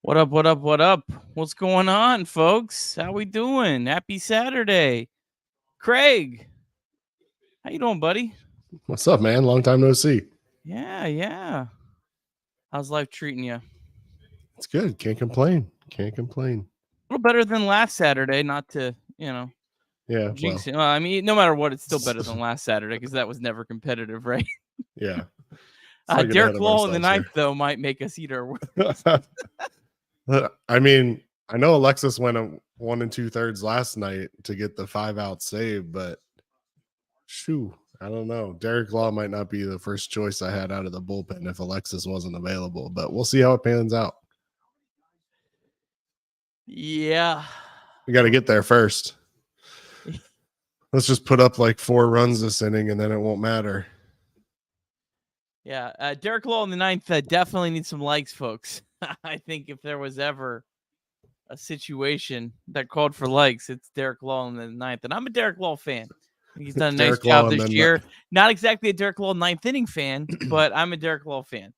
What up, what up, what up? What's going on, folks? How we doing? Happy Saturday. Craig, how you doing, buddy? What's up, man? Long time no see. Yeah. How's life treating you? It's good. Can't complain. Can't complain. A little better than last Saturday, not to, Yeah, jinx it. Well, I mean, no matter what, it's still better than last Saturday because that was never competitive, right? yeah. Let's not get ahead Derek of Law in the ourselves ninth, though, might make us eat our words. here. I mean, I know Alexis went a 1 2/3 last night to get the 5-out save, but shoo, I don't know. Derek Law might not be the first choice I had out of the bullpen if Alexis wasn't available, but we'll see how it pans out. Yeah. We got to get there first. Let's just put up like 4 runs this inning and then it won't matter. Yeah, Derek Law in the ninth definitely needs some likes, folks. I think if there was ever a situation that called for likes, it's Derek Law in the ninth. And I'm a Derek Law fan. He's done a nice job this year. Not exactly a Derek Law ninth inning fan, but I'm a Derek Law fan.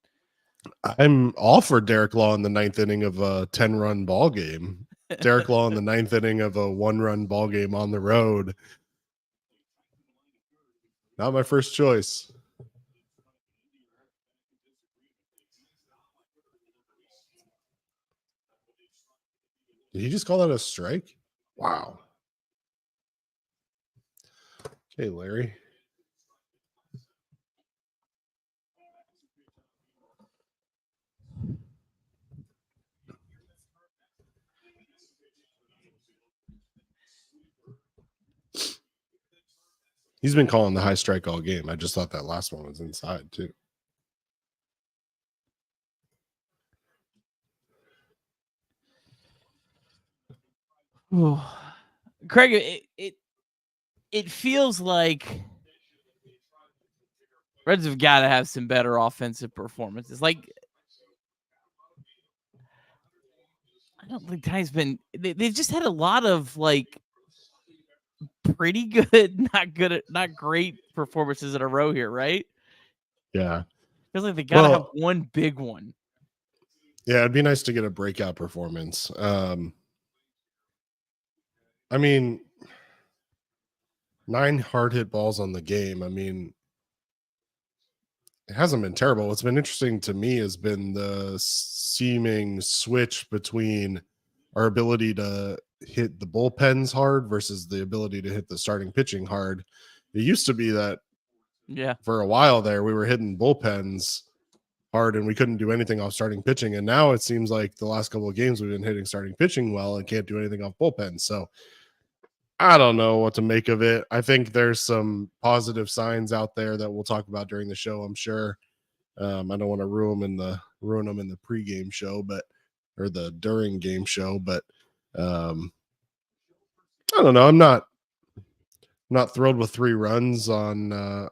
I'm all for Derek Law in the 9th inning of a 10-run ball game. Derek Law in the 9th inning of a 1-run ball game on the road. Not my first choice. Did he just call that a strike? Wow. Okay, Larry. He's been calling the high strike all game. I just thought that last one was inside, too. Craig, it feels like Reds have got to have some better offensive performances. Like, I don't think Ty's been. They've just had a lot of like pretty good, not great performances in a row here, right? Yeah. Feels like they got to have one big one. Yeah, it'd be nice to get a breakout performance. I mean, 9 hard hit balls on the game. I mean, it hasn't been terrible. What's been interesting to me has been the seeming switch between our ability to hit the bullpens hard versus the ability to hit the starting pitching hard. It used to be that for a while there, we were hitting bullpens hard and we couldn't do anything off starting pitching. And now it seems like the last couple of games we've been hitting starting pitching well and can't do anything off bullpens. So I don't know what to make of it. I think there's some positive signs out there that we'll talk about during the show, I'm sure. I don't want to ruin them in the pregame show, or the during game show, but I don't know. I'm not thrilled with 3 runs on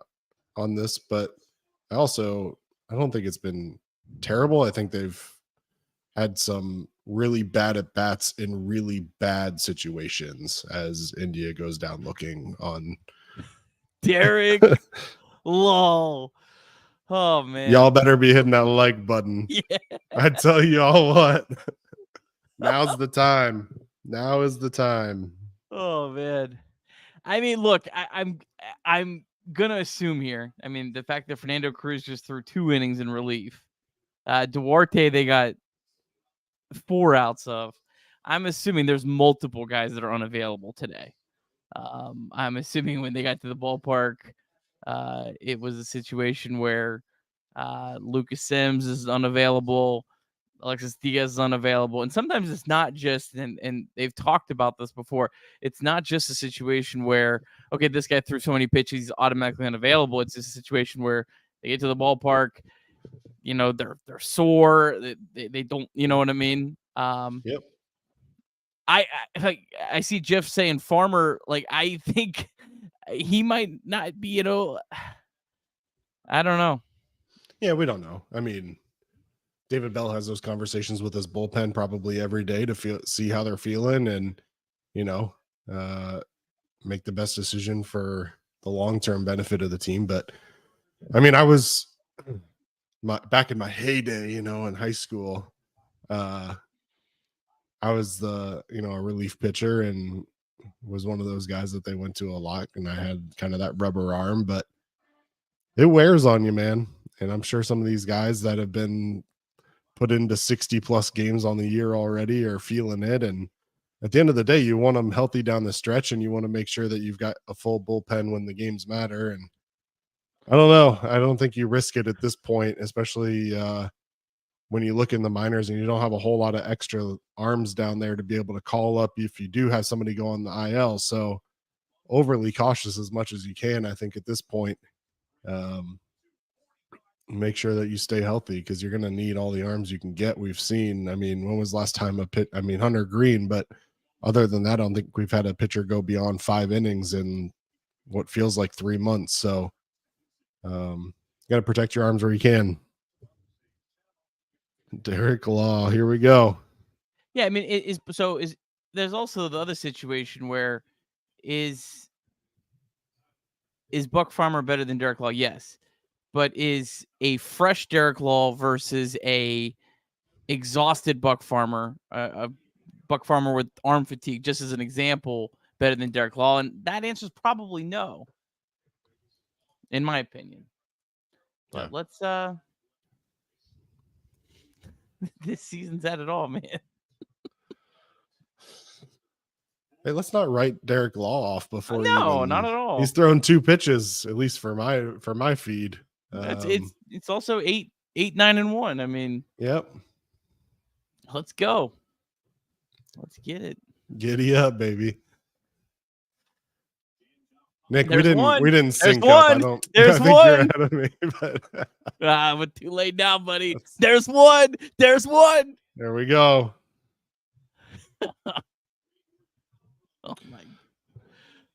this, but I don't think it's been terrible. I think they've had some really bad at bats in really bad situations as India goes down looking on Derek Law. Oh man, y'all better be hitting that like button. Yeah. I tell y'all what, now's the time. Now is the time. Oh man, I mean, look, I'm gonna assume here. I mean, the fact that Fernando Cruz just threw 2 innings in relief, Duarte they got 4 outs of. I'm assuming there's multiple guys that are unavailable today. I'm assuming when they got to the ballpark, it was a situation where Lucas Sims is unavailable, Alexis Diaz is unavailable, and sometimes it's not just, and they've talked about this before, it's not just a situation where, okay, this guy threw so many pitches, he's automatically unavailable. It's just a situation where they get to the ballpark, they're sore, they don't, you know what I mean? Yep. I see Jeff saying Farmer, like, I think he might not be, I don't know. Yeah, we don't know. I mean, David Bell has those conversations with his bullpen probably every day to see how they're feeling and, make the best decision for the long-term benefit of the team. But I mean, I was back in my heyday, in high school, I was a relief pitcher and was one of those guys that they went to a lot, and I had kind of that rubber arm, but it wears on you, man. And I'm sure some of these guys that have been put into 60 plus games on the year already are feeling it. And at the end of the day, you want them healthy down the stretch, and you want to make sure that you've got a full bullpen when the games matter. And I don't know. I don't think you risk it at this point, especially when you look in the minors and you don't have a whole lot of extra arms down there to be able to call up if you do have somebody go on the IL. So overly cautious as much as you can, I think, at this point. Make sure that you stay healthy because you're going to need all the arms you can get. We've seen, I mean, when was the last time Hunter Green, but other than that, I don't think we've had a pitcher go beyond 5 innings in what feels like 3 months. So you got to protect your arms where you can. Derek Law, here we go. Yeah, I mean, there's also the other situation where is Buck Farmer better than Derek Law? Yes. But is a fresh Derek Law versus a exhausted Buck Farmer, a Buck Farmer with arm fatigue, just as an example, better than Derek Law? And that answer is probably no, in my opinion. But Yeah. let's this season's at it all, man. Hey, let's not write Derek Law off before No, not at all. He's thrown 2 pitches, at least for my feed. It's also 8, 9, and 1. I mean, yep. Let's go. Let's get it. Giddy up, baby. Nick, There's we didn't sync one. up. There's I think one. you're ahead of me, but we're too late now, buddy. There's one. There's one. There we go. Oh my!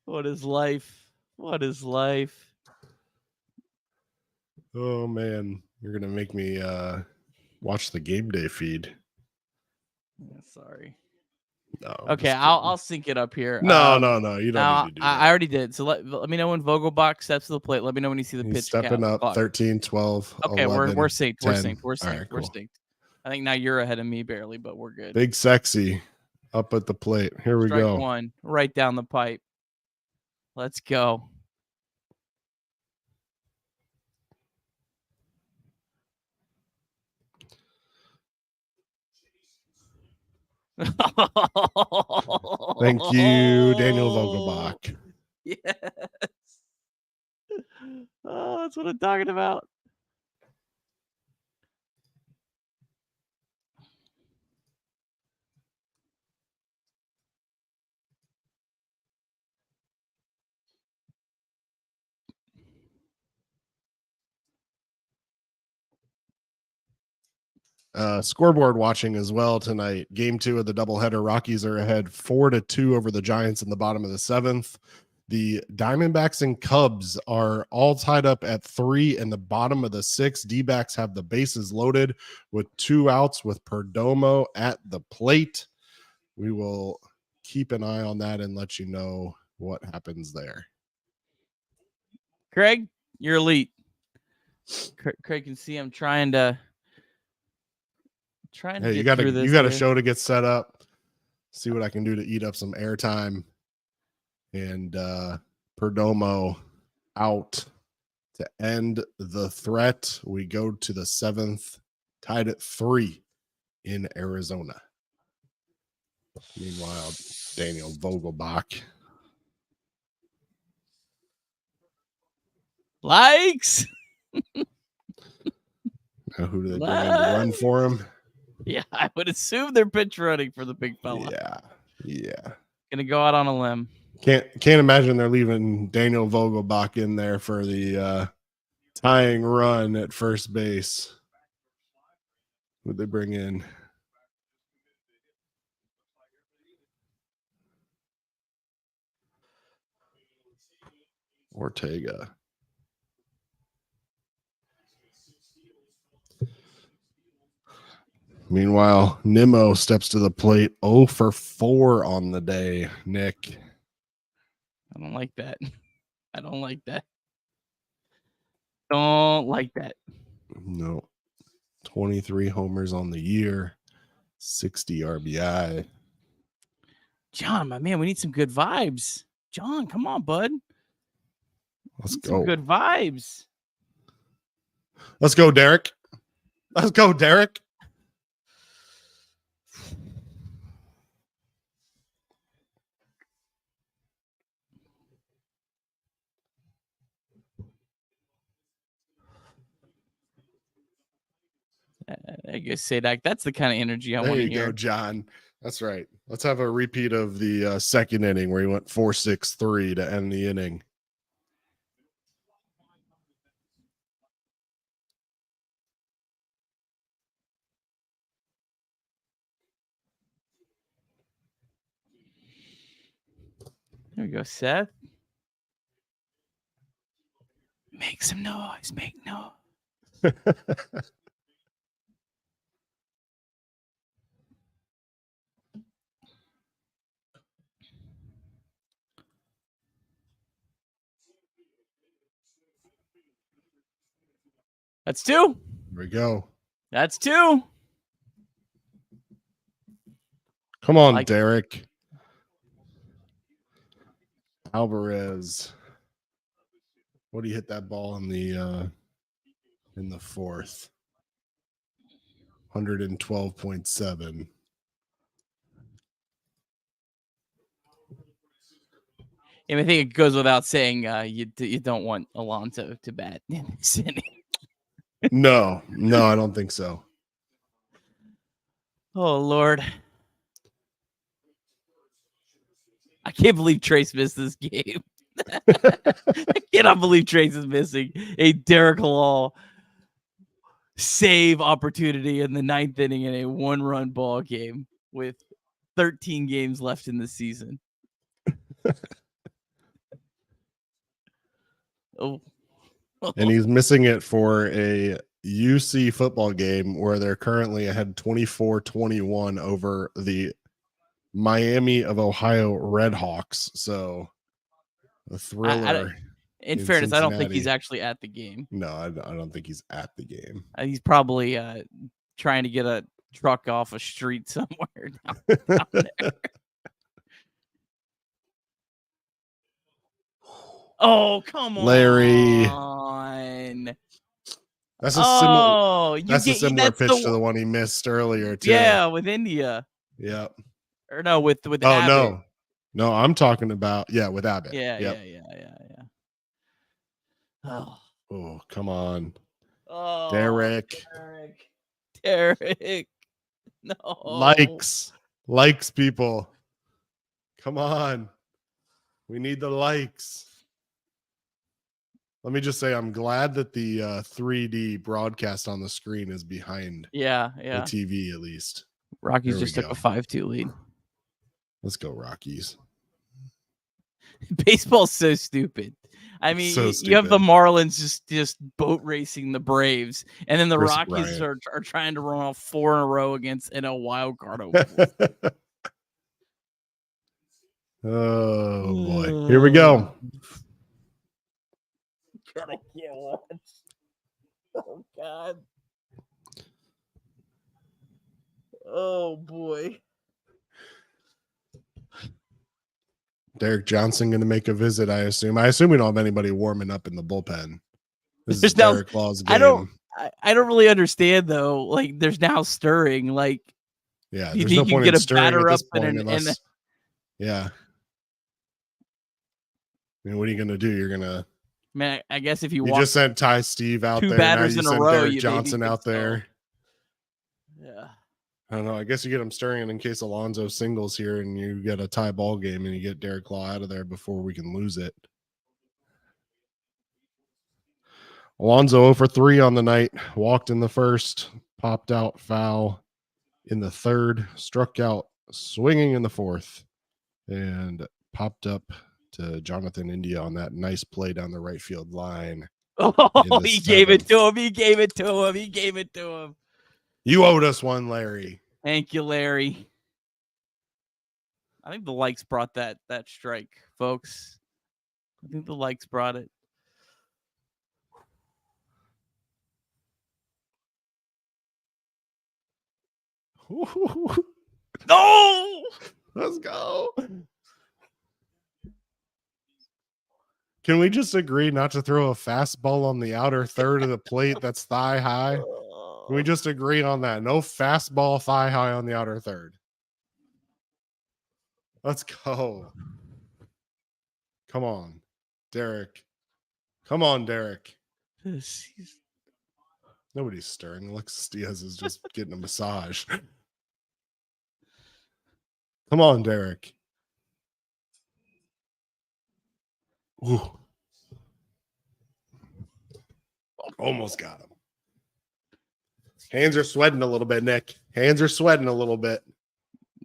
What is life? What is life? Oh man, you're gonna make me watch the game day feed. Sorry. No. Okay, I'll sync it up here. No. You don't need to do that. I already did. So let me know when Vogelbach steps to the plate. Let me know when you see the pitch. Stepping up. 13, 12. Okay, 11, we're synced. 10. We're synced. We're synced. Right, we're cool. synced. I think now you're ahead of me barely, but we're good. Big Sexy up at the plate. Here we go. Strike one, right down the pipe. Let's go. Thank you, Daniel Vogelbach. Yes. Oh, that's what I'm talking about. Scoreboard watching as well tonight. Game 2 of the doubleheader. Rockies are ahead 4-2 over the Giants in the bottom of the 7th. The Diamondbacks and Cubs are all tied up at 3 in the bottom of the 6th. D-backs have the bases loaded with 2 outs with Perdomo at the plate. We will keep an eye on that and let you know what happens there. Craig, you're elite. Craig can see I'm trying to you got a show to get set up. See what I can do to eat up some airtime. And Perdomo out to end the threat. We go to the 7th, tied at 3 in Arizona. Meanwhile, Daniel Vogelbach. Likes. Now, who do they bring in to run for him? Yeah, I would assume they're pitch running for the big fella. Yeah. Gonna go out on a limb. Can't imagine they're leaving Daniel Vogelbach in there for the tying run at first base. Would they bring in? Ortega. Meanwhile, Nimmo steps to the plate 0 for 4 on the day, Nick. I don't like that. I don't like that. Don't like that. No. 23 homers on the year, 60 RBI. John, my man, we need some good vibes. John, come on, bud. Let's go. Some good vibes. Let's go, Derek. Let's go, Derek. I guess say that. That's the kind of energy I want to There you hear. go, John. That's right. Let's have a repeat of the second inning where he went 4-6-3 to end the inning. There we go, Seth. Make some noise. Make noise. That's 2. Here we go. That's 2. Come on, Derek. Alvarez. What do you hit that ball in the fourth? 112.7. And I think it goes without saying you don't want Alonso to bat in this inning. No, I don't think so. Oh, Lord. I can't believe Trace missed this game. I cannot believe Trace is missing a Derek Law save opportunity in the 9th inning in a 1-run ball game with 13 games left in the season. Oh. And he's missing it for a UC football game where they're currently ahead 24-21 over the Miami of Ohio Redhawks. So a thriller. In fairness, Cincinnati. I don't think he's actually at the game. No, I don't think he's at the game. He's probably trying to get a truck off a street somewhere down there. Oh, come Larry. on. That's a similar pitch to the one he missed earlier, too. Yeah, with India. Yeah. Or no, with oh, Abbott. No, I'm talking about, with Abbott. Yeah. Oh, come on. Oh, Derek. No. Likes, people. Come on. We need the likes. Let me just say, I'm glad that the 3D broadcast on the screen is behind the TV, at least. Rockies just took a 5-2 lead. Let's go, Rockies. Baseball's so stupid. I mean, you have the Marlins just boat racing the Braves, and then the Rockies are trying to run off 4 in a row in a wild card opener. Oh, boy. Here we go. I can't watch. Oh, God. Oh, boy. Derek Johnson going to make a visit, I assume. I assume we don't have anybody warming up in the bullpen. This is Derek Law's game. I don't really understand, though. Like, there's now stirring. Like, there's no point in stirring at this point unless. Yeah. I mean, what are you going to do? You're going to. Man, I guess if you just sent Ty Steve out there. 2 batters in a row, Derek Johnson out there. Yeah. I don't know. I guess you get him stirring in case Alonso singles here and you get a tie ball game and you get Derek Law out of there before we can lose it. Alonso 0 for 3 on the night. Walked in the first, popped out foul in the third, struck out swinging in the fourth, and popped up to Jonathan India on that nice play down the right field line. Oh, he gave it to him. You owed us one, Larry. Thank you, Larry. I think the likes brought that strike, folks. I think the likes brought it. No! Let's go. Can we just agree not to throw a fastball on the outer third of the plate that's thigh high? Can we just agree on that? No fastball thigh high on the outer third. Let's go. Come on, Derek. Come on, Derek. Nobody's stirring. Alexis Diaz is just getting a massage. Come on, Derek. Ooh. Almost got him. Hands are sweating a little bit, Nick. Hands are sweating a little bit.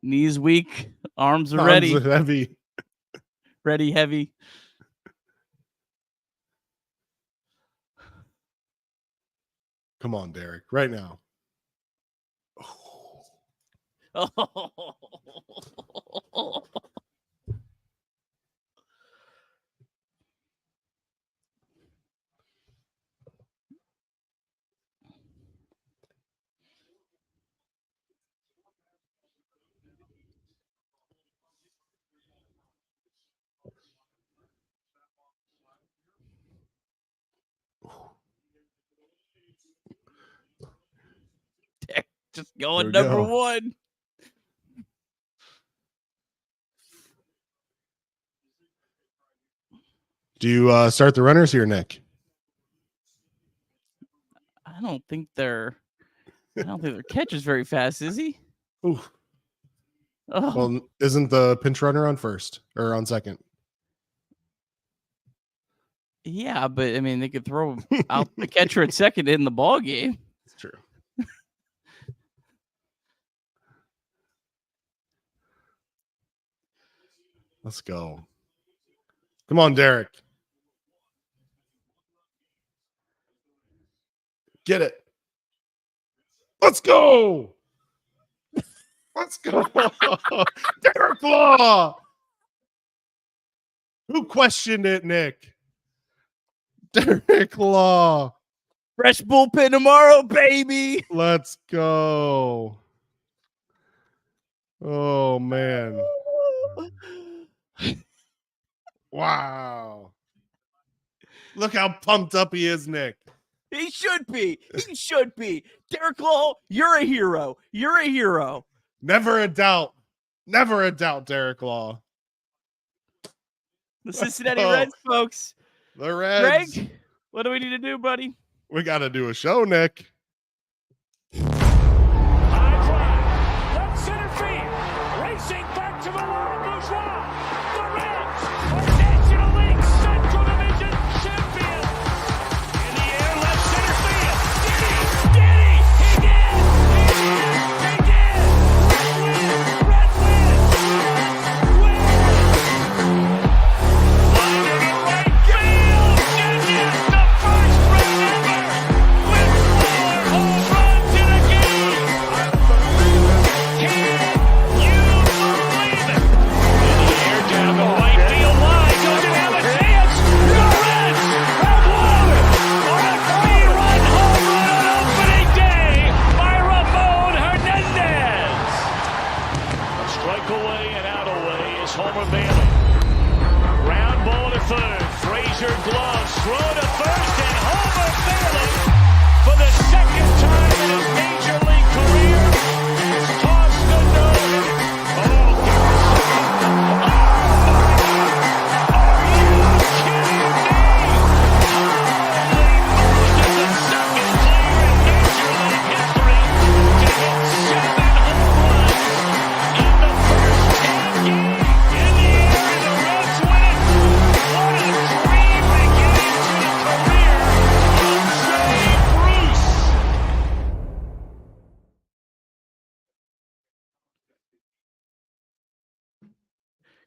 Knees weak. Arms are ready. Arms are heavy. Ready, heavy. Come on, Derek. Right now. Oh. Just going number one. Do you start the runners here, Nick? I don't think their catch is very fast, is he? Ooh. Oh. Well, isn't the pinch runner on first or on second? Yeah, but I mean, they could throw out the catcher at second in the ball game. It's true. Let's go. Come on, Derek. Get it. Let's go. Let's go. Derek Law. Who questioned it, Nick? Derek Law. Fresh bullpen tomorrow, baby. Let's go. Oh, man. Wow. Look how pumped up he is, Nick. He should be. He should be. Derek Law, you're a hero. You're a hero. Never a doubt. Never a doubt, Derek Law. The Cincinnati Reds, folks. The Reds. Greg, what do we need to do, buddy? We got to do a show, Nick. High drive. Left center field. Racing back to the Laurent Bourgeois. The Reds are National League Central Division champions. In the air, left center field. Did he? He did. He did. Red win. Win. Line into right field. Genius, the first run ever. With 4 home runs in a game. Can you believe it? In the air, down the right field line. Doesn't have a chance. The Reds have won on a 3-run home run on opening day by Ramon Hernandez. A strike away and out away is Homer Bailey. Ground ball to third. Frazier gloves. Throw to first, and Homer Bailey, for the second time in his major league career, has tossed the no-hitter. Oh, get this. Oh, my God. Are you kidding me? Holy moly, the second player in major league history to hit 7 home runs in the first 10 games. In the air, and the Reds win it. What a dream beginning to the career of Jay Bruce.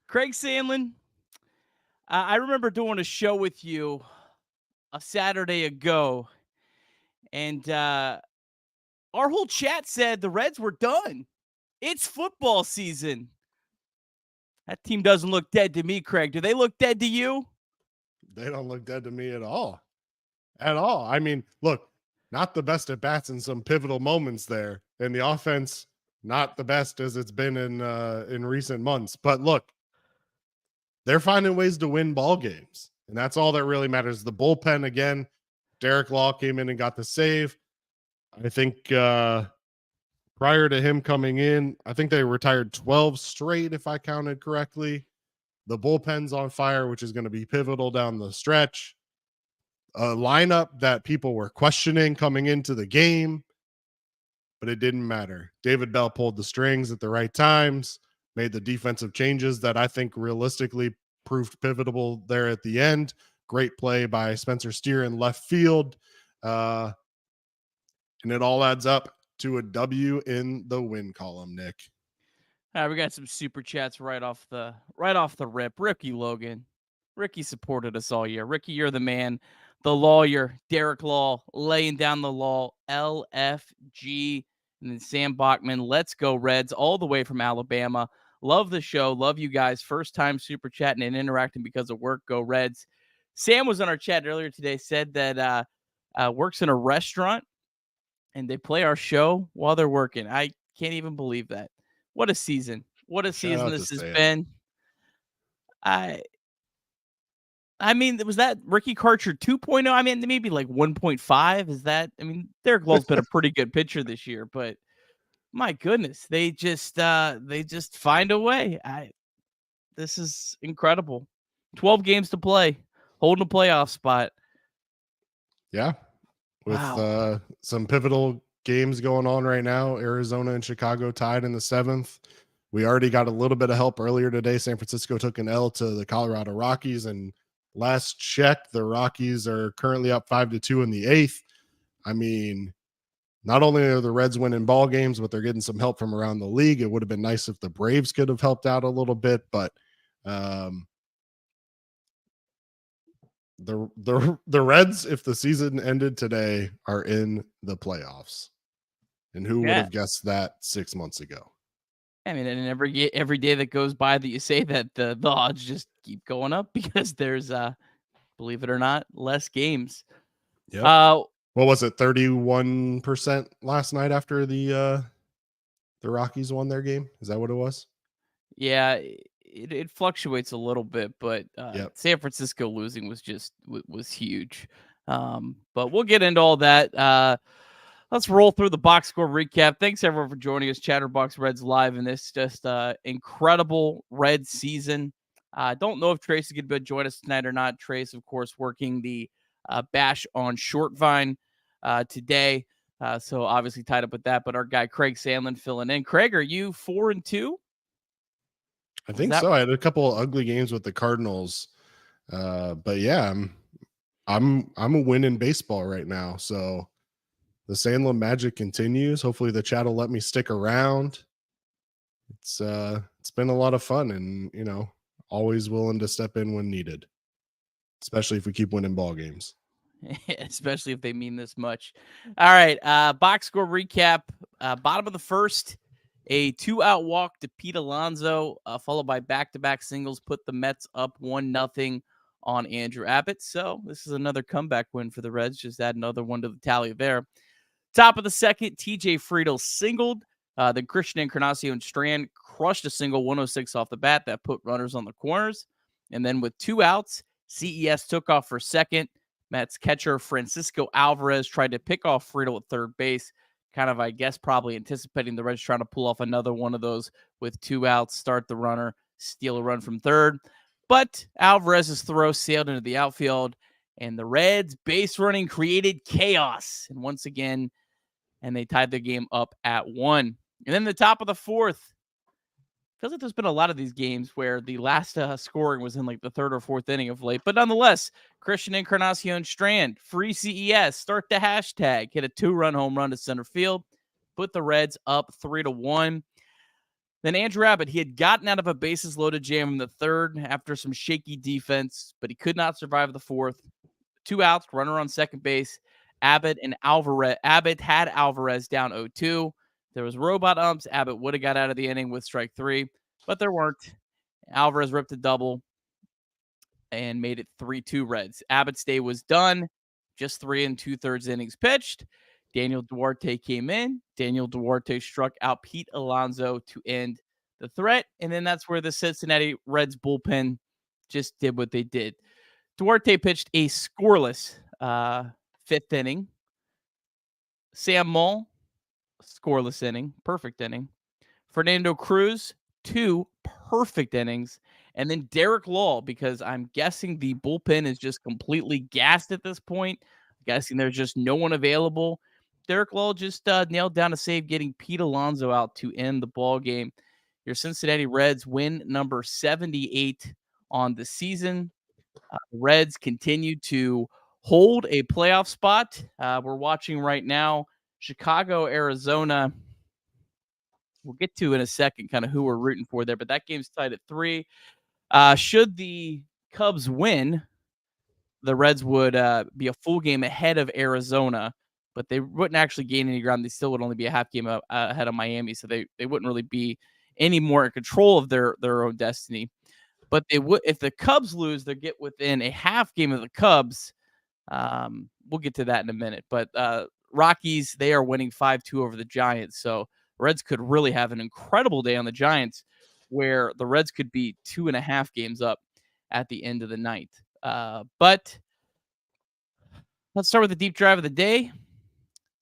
Craig Sandlin, I remember doing a show with you a Saturday ago, and our whole chat said the Reds were done. It's football season. That team doesn't look dead to me, Craig. Do they look dead to you? They don't look dead to me at all. At all. I mean, look, not the best at bats in some pivotal moments there. And the offense not the best as it's been in recent months. But look, they're finding ways to win ball games, and that's all that really matters. The bullpen again. Derek Law came in and got the save. I think prior to him coming in, I think they retired 12 straight, if I counted correctly. The bullpen's on fire, which is going to be pivotal down the stretch. A lineup that people were questioning coming into the game, but it didn't matter. David Bell pulled the strings at the right times, made the defensive changes that I think realistically proved pivotal there at the end. Great play by Spencer Steer in left field. And it all adds up to a W in the win column, Nick. We got some super chats right off the rip. Ricky Logan. Ricky supported us all year. Ricky, you're the man. The lawyer, Derek Law, laying down the law. LFG. And then Sam Bachman, let's go Reds, all the way from Alabama. Love the show. Love you guys. First time super chatting and interacting because of work. Go Reds. Sam was on our chat earlier today, said that works in a restaurant and they play our show while they're working. I can't even believe that. What a season. What a season this has been. I mean, was that Ricky Karcher 2.0? I mean, maybe like 1.5. Is that? I mean, Derek Lowell's been a pretty good pitcher this year, but my goodness, they just find a way. This is incredible. 12 games to play, holding a playoff spot. Yeah, with some pivotal games going on right now. Arizona and Chicago tied in the 7th. We already got a little bit of help earlier today. San Francisco took an L to the Colorado Rockies, and last check, the Rockies are currently up 5-2 in the 8th. I mean, not only are the Reds winning ball games, but they're getting some help from around the league. It would have been nice if the Braves could have helped out a little bit, but the Reds, if the season ended today, are in the playoffs. And who would have guessed that 6 months ago? I mean, and every day that goes by that you say that, the odds just keep going up because there's, believe it or not, less games. Yep. What was it, 31% last night after the Rockies won their game? Is that what it was? Yeah, it fluctuates a little bit, but San Francisco losing was huge. But we'll get into all that. Let's roll through the box score recap. Thanks everyone for joining us. Chatterbox Reds live in this just incredible Red season. Don't know if Trace is going to join us tonight or not. Trace, of course, working the bash on Short Vine today. So obviously tied up with that. But our guy Craig Sandlin filling in. Craig, are you 4-2? I think so. I had a couple of ugly games with the Cardinals. But yeah, I'm a win in baseball right now. So the Sandlin magic continues. Hopefully the chat will let me stick around. It's been a lot of fun, and always willing to step in when needed, especially if we keep winning ball games. Especially if they mean this much. All right, box score recap. Bottom of the first, a 2-out walk to Pete Alonso, followed by back-to-back singles, put the Mets up 1-0 on Andrew Abbott. So this is another comeback win for the Reds. Just add another one to the tally there. Top of the second, TJ Friedl singled. Then Christian Encarnacion Strand crushed a single 106 off the bat that put runners on the corners. And then with 2 outs, CES took off for second. Mets catcher Francisco Alvarez tried to pick off Friedl at third base. Kind of, I guess, probably anticipating the Reds trying to pull off another one of those with 2 outs, start the runner, steal a run from third. But Alvarez's throw sailed into the outfield, and the Reds base running created chaos. And once again, and they tied the game up at 1. And then the top of the fourth, feels like there's been a lot of these games where the last scoring was in like the 3rd or 4th inning of late. But nonetheless, Christian Encarnacion Strand, free CES, start the hashtag, hit a 2-run home run to center field, put the Reds up 3-1. Then Andrew Abbott, he had gotten out of a bases loaded jam in the 3rd after some shaky defense, but he could not survive the 4th. 2 outs, runner on second base. Abbott had Alvarez down 0-2. There was robot umps. Abbott would have got out of the inning with strike 3, but there weren't. Alvarez ripped a double and made it 3-2 Reds. Abbott's day was done. Just 3 2/3 innings pitched. Daniel Duarte came in. Daniel Duarte struck out Pete Alonso to end the threat. And then that's where the Cincinnati Reds bullpen just did what they did. Duarte pitched a scoreless fifth inning. Sam Mull, scoreless inning, perfect inning. Fernando Cruz, 2 perfect innings. And then Derek Law, because I'm guessing the bullpen is just completely gassed at this point. I'm guessing there's just no one available. Derek Law just nailed down a save, getting Pete Alonso out to end the ball game. Your Cincinnati Reds win number 78 on the season. Reds continue to hold a playoff spot. We're watching right now Chicago, Arizona. We'll get to in a second kind of who we're rooting for there, but that game's tied at 3. Should the Cubs win, the Reds would be a full game ahead of Arizona, but they wouldn't actually gain any ground. They still would only be a half game ahead of Miami, so they wouldn't really be any more in control of their own destiny. But they would, if the Cubs lose, they get within a half game of the Cubs. We'll get to that in a minute. But Rockies, they are winning 5-2 over the Giants, so Reds could really have an incredible day on the Giants, where the Reds could be 2.5 games up at the end of the night. But let's start with the deep drive of the day.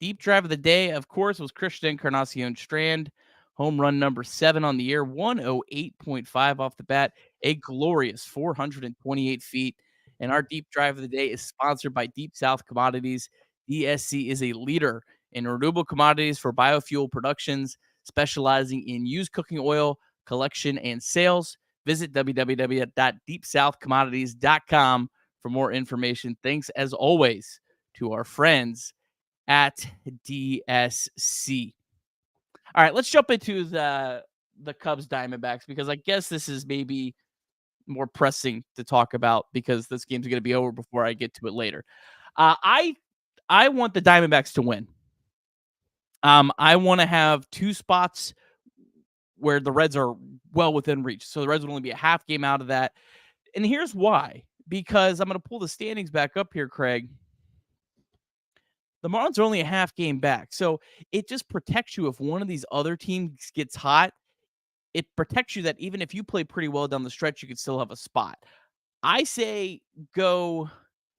Deep drive of the day, of course, was Christian Encarnacion Strand. Home run number 7 on the year, 108.5 off the bat, a glorious 428 feet. And our deep drive of the day is sponsored by Deep South Commodities. DSC is a leader in renewable commodities for biofuel productions, specializing in used cooking oil collection and sales. Visit www.deepsouthcommodities.com for more information. Thanks, as always, to our friends at DSC. All right, let's jump into the Cubs Diamondbacks, because I guess this is maybe more pressing to talk about because this game's going to be over before I get to it later. I want the Diamondbacks to win. I want to have 2 spots where the Reds are well within reach. So the Reds would only be a half game out of that. And here's why. Because I'm going to pull the standings back up here, Craig. The Marlins are only a half game back. So it just protects you if one of these other teams gets hot. It protects you that even if you play pretty well down the stretch, you could still have a spot. I say go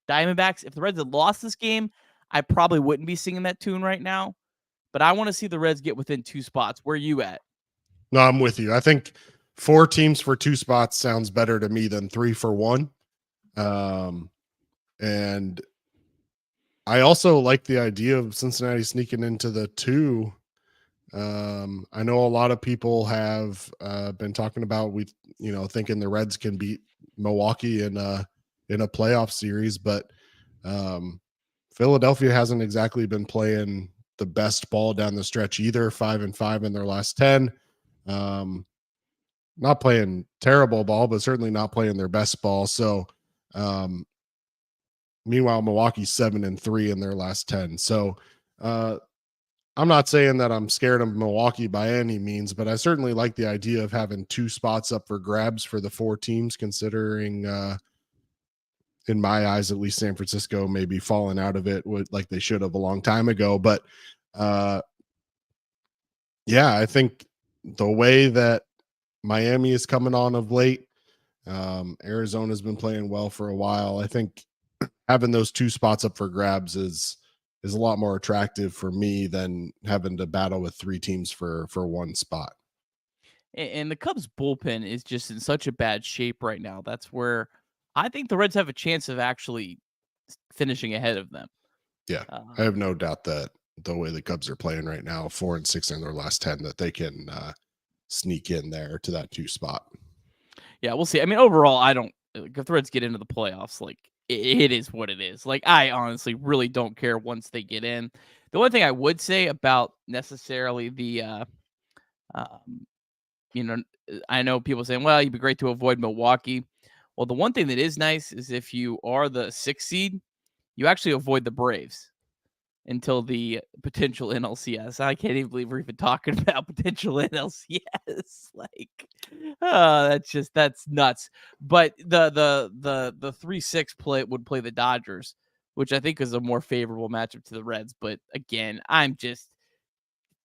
Diamondbacks. If the Reds had lost this game, I probably wouldn't be singing that tune right now. But I want to see the Reds get within 2 spots. Where are you at? No, I'm with you. I think 4 teams for 2 spots sounds better to me than 3 for 1. And I also like the idea of Cincinnati sneaking into the 2. I know a lot of people have been talking about thinking the Reds can beat Milwaukee in a playoff series, but Philadelphia hasn't exactly been playing the best ball down the stretch either. 5-5 in their last 10. Not playing terrible ball, but certainly not playing their best ball. So meanwhile, Milwaukee's 7-3 in their last 10. So I'm not saying that I'm scared of Milwaukee by any means, but I certainly like the idea of having 2 spots up for grabs for the 4 teams, considering in my eyes, at least San Francisco may be falling out of it like they should have a long time ago. But yeah, I think the way that Miami is coming on of late, Arizona's been playing well for a while. I think having those 2 spots up for grabs is a lot more attractive for me than having to battle with 3 teams for 1 spot. And the Cubs bullpen is just in such a bad shape right now. That's where I think the Reds have a chance of actually finishing ahead of them. Yeah, I have no doubt that the way the Cubs are playing right now, 4-6 in their last 10, that they can sneak in there to that 2 spot. Yeah, we'll see. I mean, overall, I don't. If the Reds get into the playoffs, like it is what it is. Like, I honestly really don't care once they get in. The only thing I would say about necessarily the, I know people saying, well, it'd be great to avoid Milwaukee. Well, the one thing that is nice is if you are the 6th seed, you actually avoid the Braves until the potential NLCS. I can't even believe we're even talking about potential NLCS. Like, that's nuts. But the 3-6 would play the Dodgers, which I think is a more favorable matchup to the Reds. But again, I'm just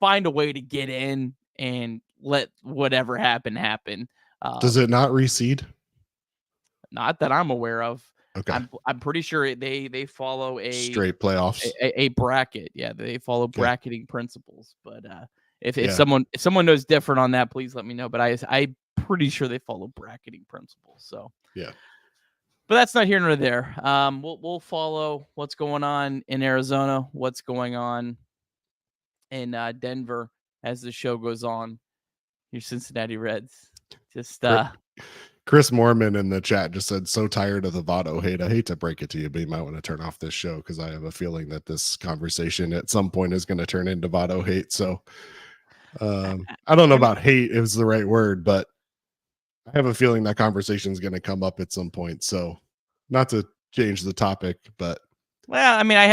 find a way to get in and let whatever happen. Does it not reseed? Not that I'm aware of. Okay. I'm pretty sure they follow a Straight playoffs. a bracket. Yeah, they follow Okay. bracketing principles. But if Yeah. someone knows different on that, please let me know. But I'm pretty sure they follow bracketing principles. So Yeah. but that's not here nor there. We'll follow what's going on in Arizona, what's going on in Denver as the show goes on. Your Cincinnati Reds. Just Chris Mormon in the chat just said, so tired of the Votto hate. I hate to break it to you, but you might want to turn off this show because I have a feeling that this conversation at some point is going to turn into Votto hate. So I don't know about hate is the right word, but I have a feeling that conversation is going to come up at some point. So not to change the topic, but well, I mean, I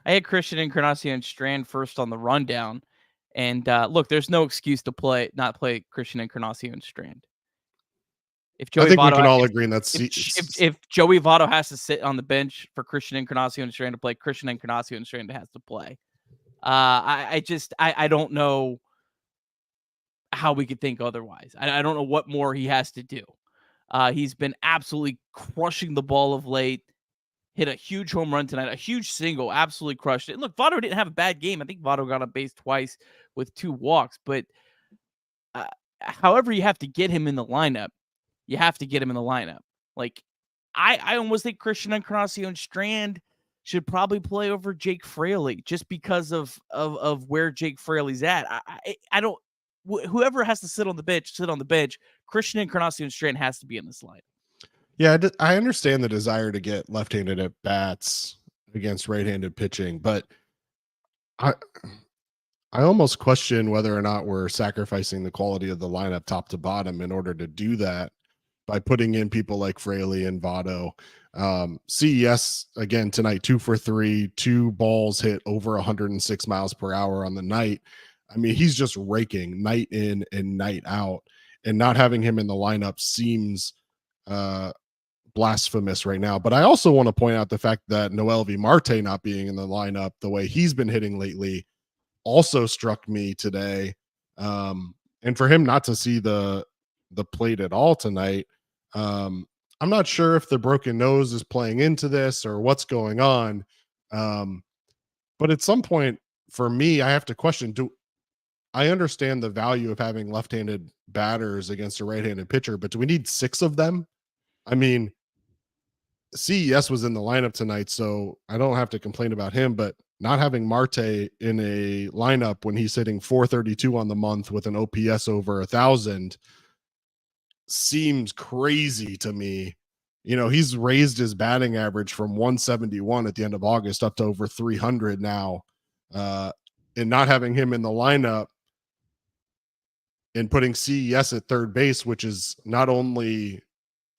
had Christian Encarnacion Strand first on the rundown, and look, there's no excuse to not play Christian Encarnacion Strand. If Joey I think Votto, we can all agree that's if Joey Votto has to sit on the bench for Christian Encarnacion Strand to play, Christian Encarnacion Strand has to play. I don't know how we could think otherwise. I don't know what more he has to do. He's been absolutely crushing the ball of late. Hit a huge home run tonight, a huge single, absolutely crushed it. And look, Votto didn't have a bad game. I think Votto got on base twice with 2 walks. But however you have to get him in the lineup, you have to get him in the lineup. Like, I almost think Christian Encarnacion Strand should probably play over Jake Fraley just because of where Jake Fraley's at. I don't. Whoever has to sit on the bench. Christian Encarnacion Strand has to be in this lineup. Yeah, I understand the desire to get left-handed at bats against right-handed pitching, but I almost question whether or not we're sacrificing the quality of the lineup top to bottom in order to do that by putting in people like Fraley and Votto. CES again tonight, 2 for 3, 2 balls hit over 106 miles per hour on the night. I mean, he's just raking night in and night out, and not having him in the lineup seems blasphemous right now. But I also want to point out the fact that Noelvi Marte not being in the lineup the way he's been hitting lately also struck me today. And for him not to see the plate at all tonight, I'm not sure if the broken nose is playing into this or what's going on. But at some point for me, I have to question, I understand the value of having left-handed batters against a right-handed pitcher, but do we need 6 of them? I mean, CES was in the lineup tonight, so I don't have to complain about him, but not having Marte in a lineup when he's hitting 432 on the month with an OPS over 1,000 seems crazy to me. You know, he's raised his batting average from 171 at the end of August up to over 300 now. And not having him in the lineup and putting CES at third base, which is not only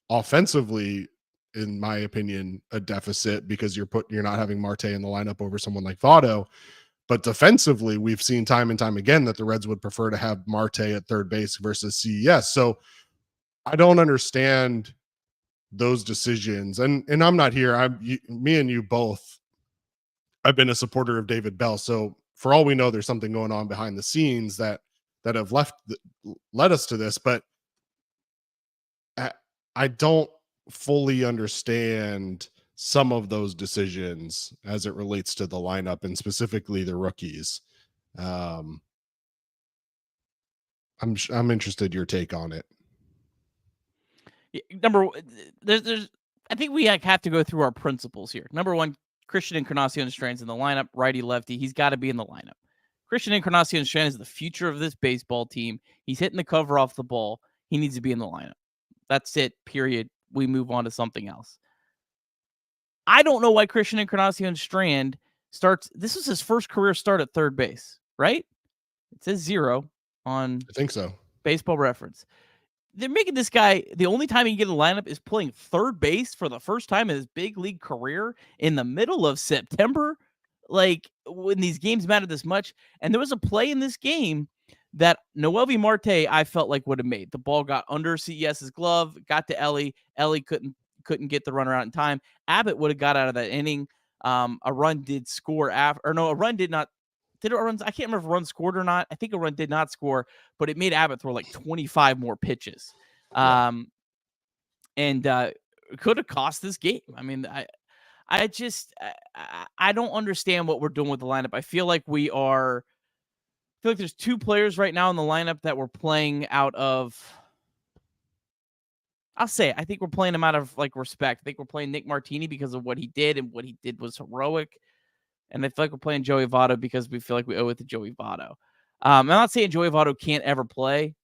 offensively, in my opinion, a deficit because you're not having Marte in the lineup over someone like Votto, but defensively, we've seen time and time again that the Reds would prefer to have Marte at third base versus CES. So I don't understand those decisions. And I'm not here. Me and you both, I've been a supporter of David Bell. So for all we know, there's something going on behind the scenes that have led us to this, but I don't fully understand some of those decisions as it relates to the lineup and specifically the rookies. I'm interested your take on it. There's I think we have to go through our principles here. Number one, Christian Encarnacion Strand's in the lineup, righty lefty. He's got to be in the lineup. Christian Encarnacion Strand is the future of this baseball team. He's hitting the cover off the ball. He needs to be in the lineup. That's it, period. We move on to something else. I don't know why Christian Encarnacion Strand starts. This was his first career start at third base, right? It says 0 on I think so. Baseball Reference. They're making this guy, the only time he can get in the lineup is playing third base for the first time in his big league career in the middle of September. Like, when these games matter this much. And there was a play in this game that Noelvi Marte, I felt like, would have made. The ball got under CES's glove, got to Ellie. Ellie couldn't couldn't get the runner out in time. Abbott would have got out of that inning. A run did score after, or no, a run did not. Did a run? I can't remember if a run scored or not. I think a run did not score, but it made Abbott throw like 25 more pitches. And could have cost this game. I mean, I don't understand what we're doing with the lineup. I feel like there's two players right now in the lineup that we're playing out of. I'll say it. I think we're playing him out of like respect. I think we're playing Nick Martini because of what he did, and what he did was heroic. And I feel like we're playing Joey Votto because we feel like we owe it to Joey Votto. I'm not saying Joey Votto can't ever play.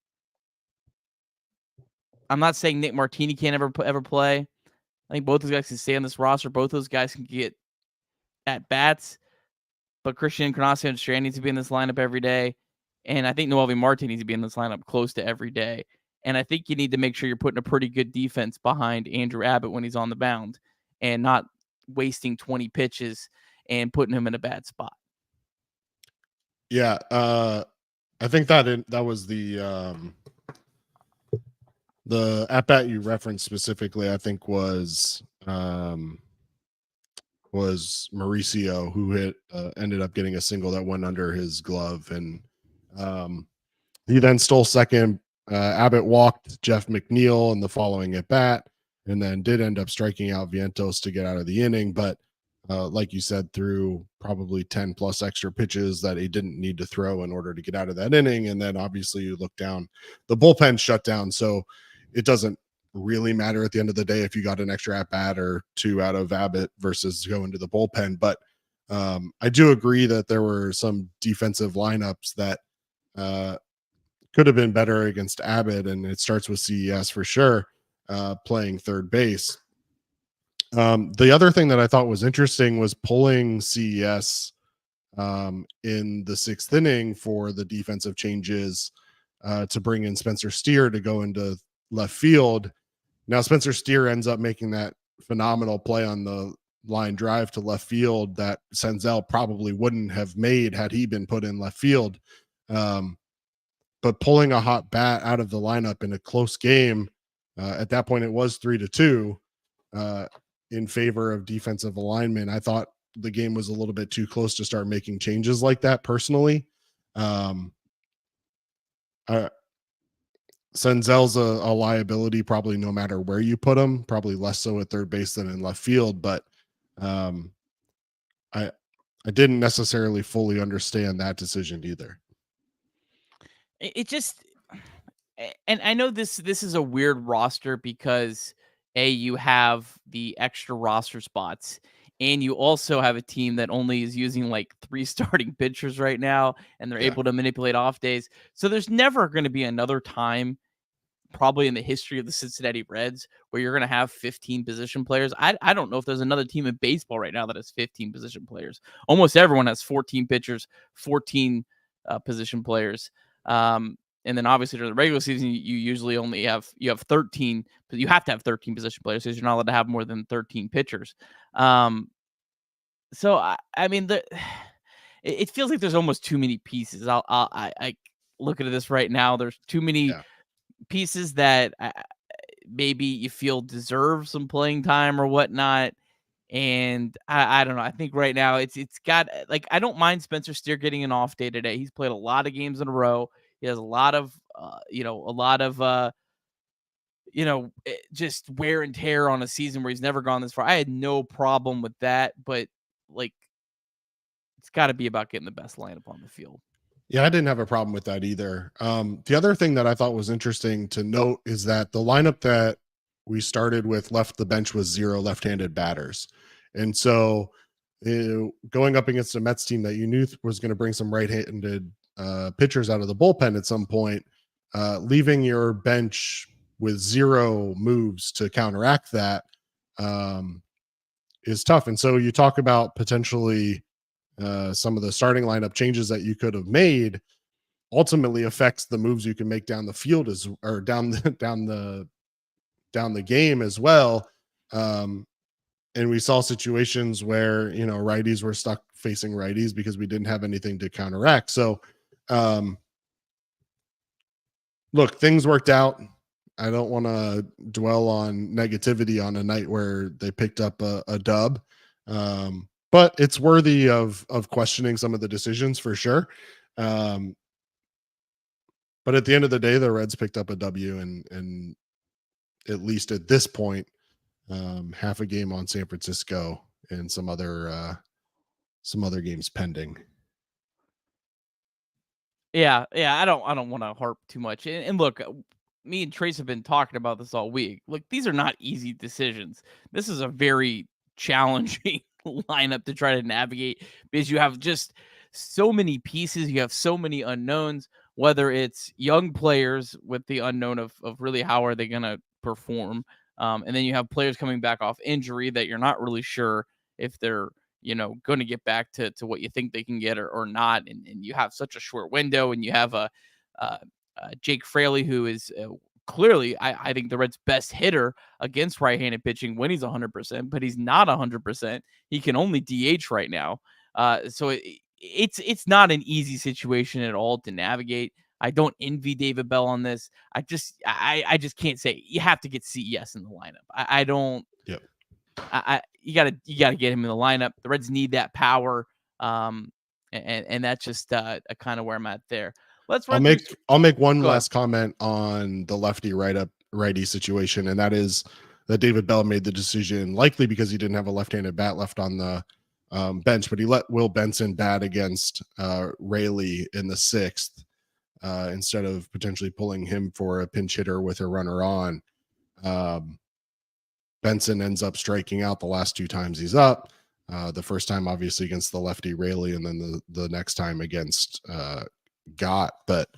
I'm not saying Nick Martini can't ever play. I think both those guys can stay on this roster. Both those guys can get at bats. But Christian Encarnacion and Strand needs to be in this lineup every day. And I think Noelvi Marte needs to be in this lineup close to every day. And I think you need to make sure you're putting a pretty good defense behind Andrew Abbott when he's on the mound and not wasting 20 pitches and putting him in a bad spot. Yeah. I think that was the at-bat you referenced specifically, I think was Mauricio, who ended up getting a single that went under his glove. And he then stole second. Abbott walked Jeff McNeil in the following at bat, and then did end up striking out Vientos to get out of the inning. But like you said, threw probably 10 plus extra pitches that he didn't need to throw in order to get out of that inning. And then obviously you look down, the bullpen shut down. So it doesn't really matter at the end of the day if you got an extra at bat or two out of Abbott versus going to the bullpen. But I do agree that there were some defensive lineups that could have been better against Abbott, and it starts with CES for sure, playing third base. The other thing that I thought was interesting was pulling CES in the sixth inning for the defensive changes to bring in Spencer Steer to go into left field. Now, Spencer Steer ends up making that phenomenal play on the line drive to left field that Senzel probably wouldn't have made had he been put in left field. But pulling a hot bat out of the lineup in a close game, at that point it was 3-2 in favor of defensive alignment. I thought the game was a little bit too close to start making changes like that personally. Senzel's a liability probably no matter where you put him, probably less so at third base than in left field. But I didn't necessarily fully understand that decision either. It just, and I know this is a weird roster because you have the extra roster spots, and you also have a team that only is using like 3 starting pitchers right now, and they're able to manipulate off days. So there's never going to be another time, probably in the history of the Cincinnati Reds, where you're going to have 15 position players. I don't know if there's another team in baseball right now that has 15 position players. Almost everyone has 14 pitchers, 14 position players. And then obviously during the regular season, you usually only have 13, but you have to have 13 position players because you're not allowed to have more than 13 pitchers. So I mean, it feels like there's almost too many pieces. I look at this right now. There's too many pieces that maybe you feel deserve some playing time or whatnot. And I don't know. I think right now it's got, like, I don't mind Spencer Steer getting an off day today. He's played a lot of games in a row. He has a lot of, just wear and tear on a season where he's never gone this far. I had no problem with that, but like, it's got to be about getting the best lineup on the field. Yeah, I didn't have a problem with that either. The other thing that I thought was interesting to note is that the lineup that we started with left the bench with 0 left-handed batters. And so going up against a Mets team that you knew was going to bring some right-handed pitchers out of the bullpen at some point, leaving your bench with 0 moves to counteract that is tough. And so you talk about potentially some of the starting lineup changes that you could have made ultimately affects the moves you can make down the field or down the game as well. And we saw situations where, righties were stuck facing righties because we didn't have anything to counteract. So look, things worked out. I don't want to dwell on negativity on a night where they picked up a dub. But it's worthy of questioning some of the decisions for sure. But at the end of the day, the Reds picked up a W, and at least at this point, half a game on San Francisco and some other games pending. Yeah, I don't want to harp too much. And look, me and Trace have been talking about this all week. Look, these are not easy decisions. This is a very challenging lineup to try to navigate because you have just so many pieces, you have so many unknowns, whether it's young players with the unknown of really how are they going to perform. And then you have players coming back off injury that you're not really sure if they're going to get back to what you think they can get or not. And you have such a short window, and you have a Jake Fraley, who is clearly, I think, the Reds' best hitter against right-handed pitching when he's 100%, but he's not 100%. He can only DH right now. So it's not an easy situation at all to navigate. I don't envy David Bell on this. I just can't say you have to get CES in the lineup. I don't. Yep. You gotta get him in the lineup. The Reds need that power, and that's just kind of where I'm at there. I'll make one last comment on the lefty righty situation, and that is that David Bell made the decision likely because he didn't have a left-handed bat left on the bench, but he let Will Benson bat against Raley in the 6th instead of potentially pulling him for a pinch hitter with a runner on. Benson ends up striking out the last 2 times he's up. The first time, obviously, against the lefty Raley, and then the next time against Gott. But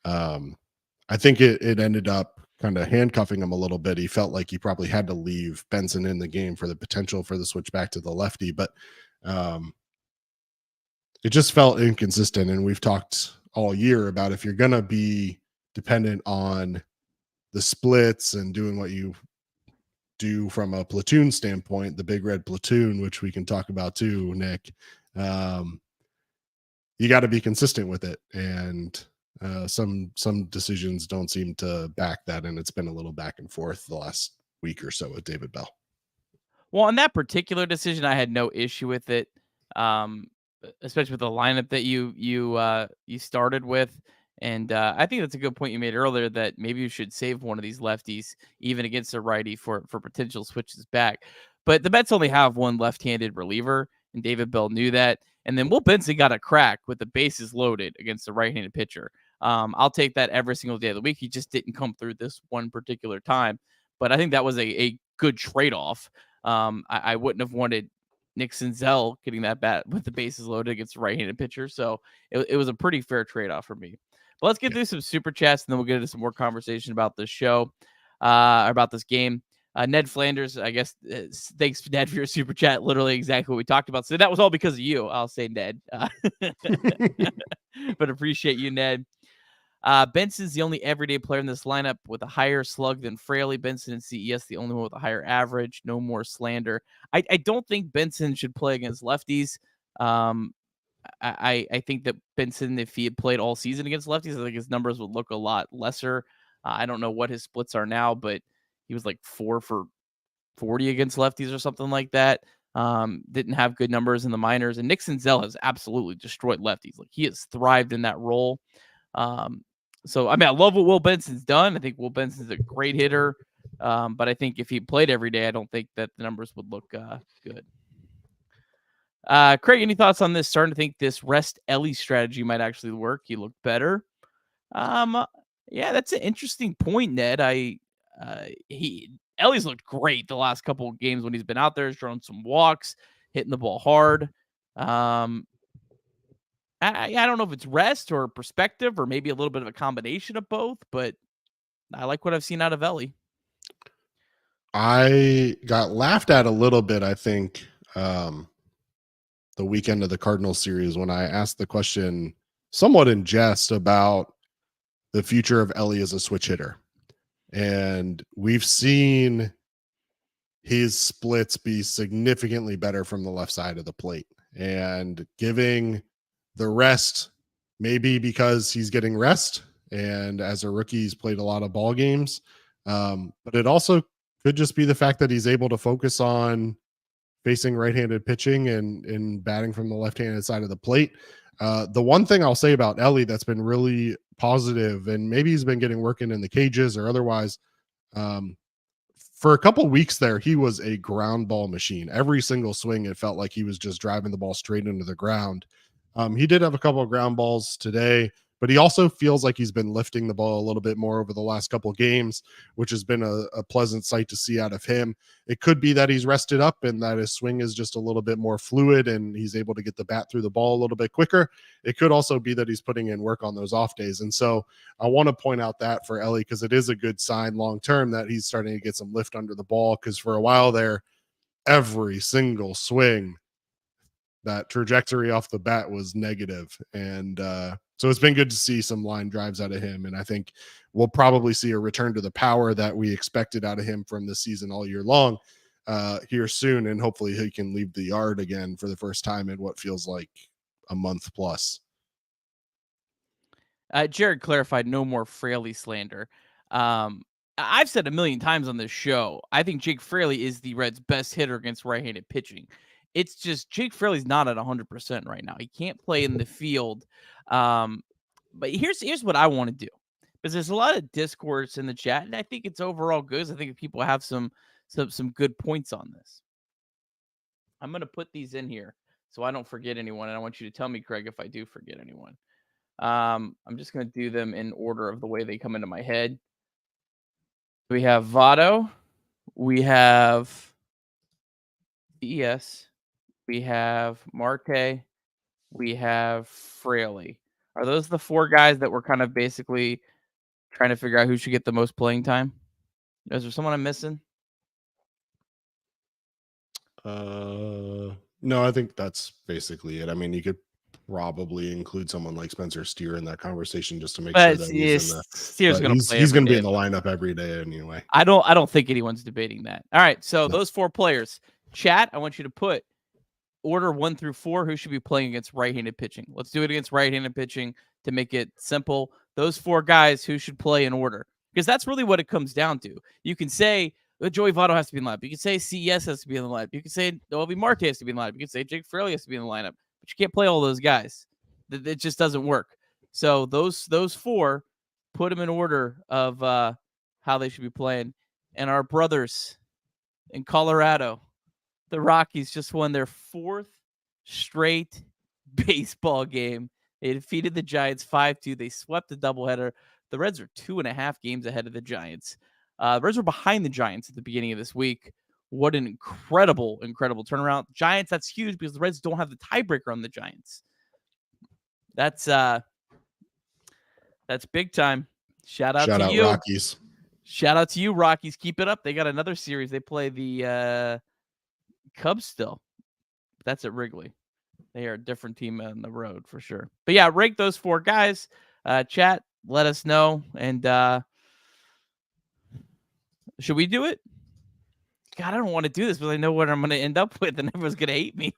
I think it ended up kind of handcuffing him a little bit. He felt like he probably had to leave Benson in the game for the potential for the switch back to the lefty. But it just felt inconsistent. And we've talked all year about if you're going to be dependent on the splits and doing what you do from a platoon standpoint, the Big Red Platoon, which we can talk about too, Nick, you got to be consistent with it. And some decisions don't seem to back that. And it's been a little back and forth the last week or so with David Bell. Well, on that particular decision, I had no issue with it, especially with the lineup that you started with. And I think that's a good point you made earlier, that maybe you should save one of these lefties, even against a righty, for potential switches back. But the Mets only have one left-handed reliever, and David Bell knew that. And then Will Benson got a crack with the bases loaded against a right-handed pitcher. I'll take that every single day of the week. He just didn't come through this one particular time. But I think that was a good trade-off. I wouldn't have wanted Nick Senzel getting that bat with the bases loaded against a right-handed pitcher. So it was a pretty fair trade-off for me. But let's get through some super chats, and then we'll get into some more conversation about this show, about this game. Ned Flanders, I guess, thanks, Ned, for your super chat. Literally exactly what we talked about. So that was all because of you. I'll say, Ned. But appreciate you, Ned. Benson's the only everyday player in this lineup with a higher slug than Fraley. Benson and CES, the only one with a higher average. No more slander. I don't think Benson should play against lefties. I think that Benson, if he had played all season against lefties, I think his numbers would look a lot lesser. I don't know what his splits are now, but he was like 4 for 40 against lefties or something like that. Didn't have good numbers in the minors. And Nick Senzel has absolutely destroyed lefties. Like, he has thrived in that role. So, I mean, I love what Will Benson's done. I think Will Benson's a great hitter. But I think if he played every day, I don't think that the numbers would look good. Craig, any thoughts on this? Starting to think this rest Ellie strategy might actually work. He looked better. Yeah, that's an interesting point, Ned. Ellie's looked great the last couple of games when he's been out there. He's thrown some walks, hitting the ball hard. I don't know if it's rest or perspective or maybe a little bit of a combination of both, but I like what I've seen out of Ellie. I got laughed at a little bit, I think, the weekend of the Cardinals series when I asked the question somewhat in jest about the future of Ellie as a switch hitter. And we've seen his splits be significantly better from the left side of the plate, and giving the rest, maybe because he's getting rest. And as a rookie, he's played a lot of ball games. But it also could just be the fact that he's able to focus on facing right-handed pitching and batting from the left-handed side of the plate. The one thing I'll say about Ellie that's been really positive, and maybe he's been getting working in the cages or otherwise, for a couple weeks there, he was a ground ball machine. Every single swing, it felt like he was just driving the ball straight into the ground. He did have a couple of ground balls today, but he also feels like he's been lifting the ball a little bit more over the last couple of games, which has been a pleasant sight to see out of him. It could be that he's rested up and that his swing is just a little bit more fluid and he's able to get the bat through the ball a little bit quicker. It could also be that he's putting in work on those off days. And so I want to point out that for Ellie, because it is a good sign long-term that he's starting to get some lift under the ball, because for a while there, every single swing, that trajectory off the bat was negative. And so it's been good to see some line drives out of him. And I think we'll probably see a return to the power that we expected out of him from this season all year long here soon. And hopefully he can leave the yard again for the first time in what feels like a month plus. Jared clarified no more Fraley slander. I've said a million times on this show, I think Jake Fraley is the Reds' best hitter against right-handed pitching. It's just Jake Fraley's not at 100% right now. He can't play in the field. But here's what I want to do, because there's a lot of discourse in the chat, and I think it's overall good. I think people have some good points on this. I'm going to put these in here so I don't forget anyone, and I want you to tell me, Craig, if I do forget anyone. I'm just going to do them in order of the way they come into my head. We have Votto. We have CES. We have Marte. We have Fraley. Are those the four guys that we're kind of basically trying to figure out who should get the most playing time? Is there someone I'm missing? No, I think that's basically it. I mean, you could probably include someone like Spencer Steer in that conversation just to make sure that he's in the. Steer's going to play. He's going to be in the lineup every day anyway. I don't think anyone's debating that. All right, so those four players. Chat, I want you to put order 1 through 4 who should be playing against right-handed pitching. Let's do it against right-handed pitching to make it simple. Those four guys who should play in order, because that's really what it comes down to. You can say Joey Votto has to be in the lineup. You can say CES has to be in the lineup. You can say Noelvi Marte has to be in the lineup. You can say Jake Fraley has to be in the lineup. But you can't play all those guys. It just doesn't work. So those four, put them in order of how they should be playing. And our brothers in Colorado, the Rockies, just won their 4th straight baseball game. They defeated the Giants 5-2. They swept the doubleheader. The Reds are 2.5 games ahead of the Giants. The Reds were behind the Giants at the beginning of this week. What an incredible turnaround. Giants, that's huge because the Reds don't have the tiebreaker on the Giants. That's big time. Shout out to you, Rockies. Shout out to you, Rockies. Keep it up. They got another series. They play the Cubs still. That's at Wrigley. They are a different team on the road for sure. But yeah, rank those four guys. Chat, let us know. And should we do it? God, I don't want to do this because I know what I'm going to end up with, and everyone's going to hate me.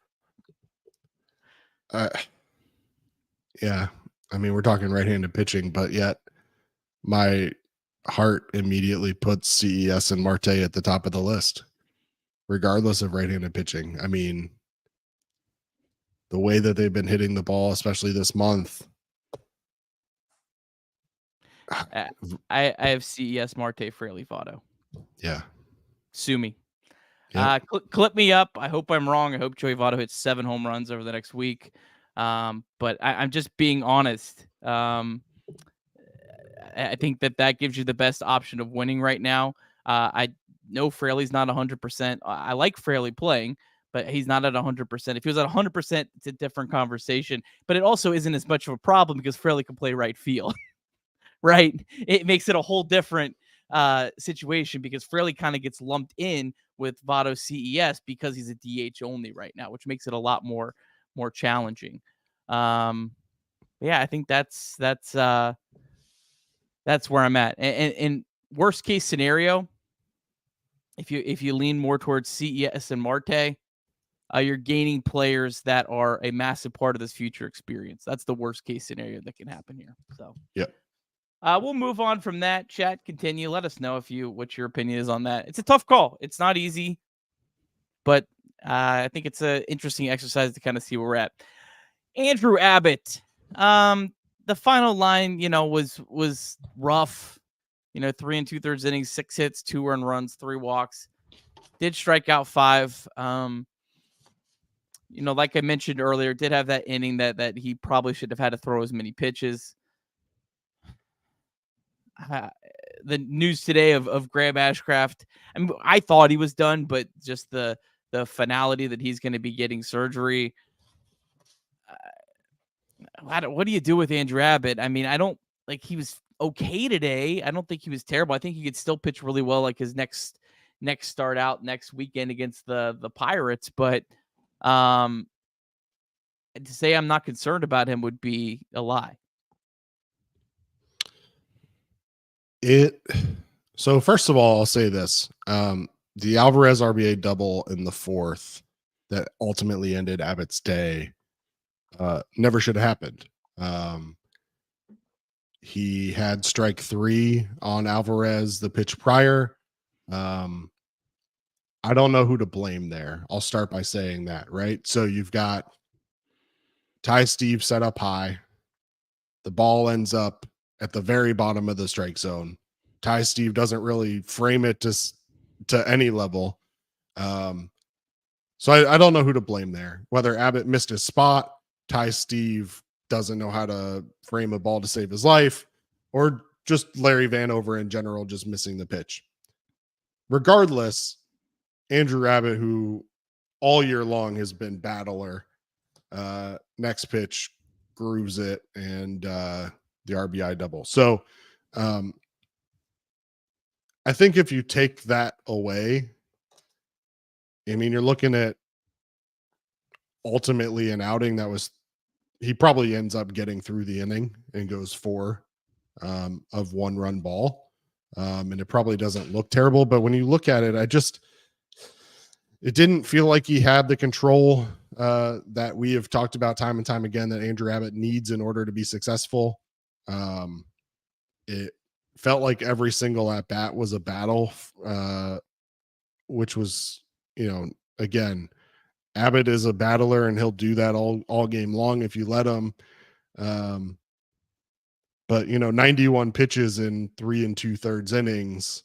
Yeah. I mean, we're talking right-handed pitching, but yet my heart immediately puts CES and Marte at the top of the list, regardless of right-handed pitching. I mean, the way that they've been hitting the ball, especially this month. I have CES, Marte, Fraley, Votto. Yeah. Sue me. Yep. Clip me up. I hope I'm wrong. I hope Joey Votto hits 7 home runs over the next week. But I'm just being honest. I think that gives you the best option of winning right now. I know Fraley's not 100%. I like Fraley playing, but he's not at 100%. If he was at 100%, it's a different conversation. But it also isn't as much of a problem because Fraley can play right field. Right? It makes it a whole different situation because Fraley kind of gets lumped in with Votto CES because he's a DH only right now, which makes it a lot more challenging. Yeah, I think that's where I'm at. And worst case scenario, if you lean more towards CES and Marte, you're gaining players that are a massive part of this future experience. That's the worst case scenario that can happen here. So yep. We'll move on from that. Chat, continue. Let us know what your opinion is on that. It's a tough call. It's not easy, but I think it's an interesting exercise to kind of see where we're at. Andrew Abbott. The final line, was rough. 3 2/3 innings, 6 hits, 2 earned runs, 3 walks. Did strike out 5. Like I mentioned earlier, did have that inning that he probably should have had to throw as many pitches. The news today of Graham Ashcraft. I mean, I thought he was done, but just the finality that he's going to be getting surgery. What do you do with Andrew Abbott? I mean, I don't he was okay today. I don't think he was terrible. I think he could still pitch really well, like his next start out next weekend against the Pirates. But to say I'm not concerned about him would be a lie. So first of all, I'll say this. The Alvarez RBA double in the 4th that ultimately ended Abbott's day never should have happened. He had strike 3 on Alvarez the pitch prior. I don't know who to blame there. I'll start by saying that, right? So you've got Ty Steve set up high. The ball ends up at the very bottom of the strike zone. Ty Steve doesn't really frame it to any level. So I don't know who to blame there. Whether Abbott missed his spot, Ty Steve doesn't know how to frame a ball to save his life, or just Larry Vanover in general just missing the pitch. Regardless, Andrew Abbott, who all year long has been battler, next pitch grooves it, and the RBI double. So I think if you take that away, I mean, you're looking at ultimately an outing that was, he probably ends up getting through the inning and goes 4 of 1-run ball. And it probably doesn't look terrible, but when you look at it, it didn't feel like he had the control that we have talked about time and time again that Andrew Abbott needs in order to be successful. It felt like every single at bat was a battle, which was, again, Abbott is a battler and he'll do that all game long if you let him. But 91 pitches in 3 2/3 innings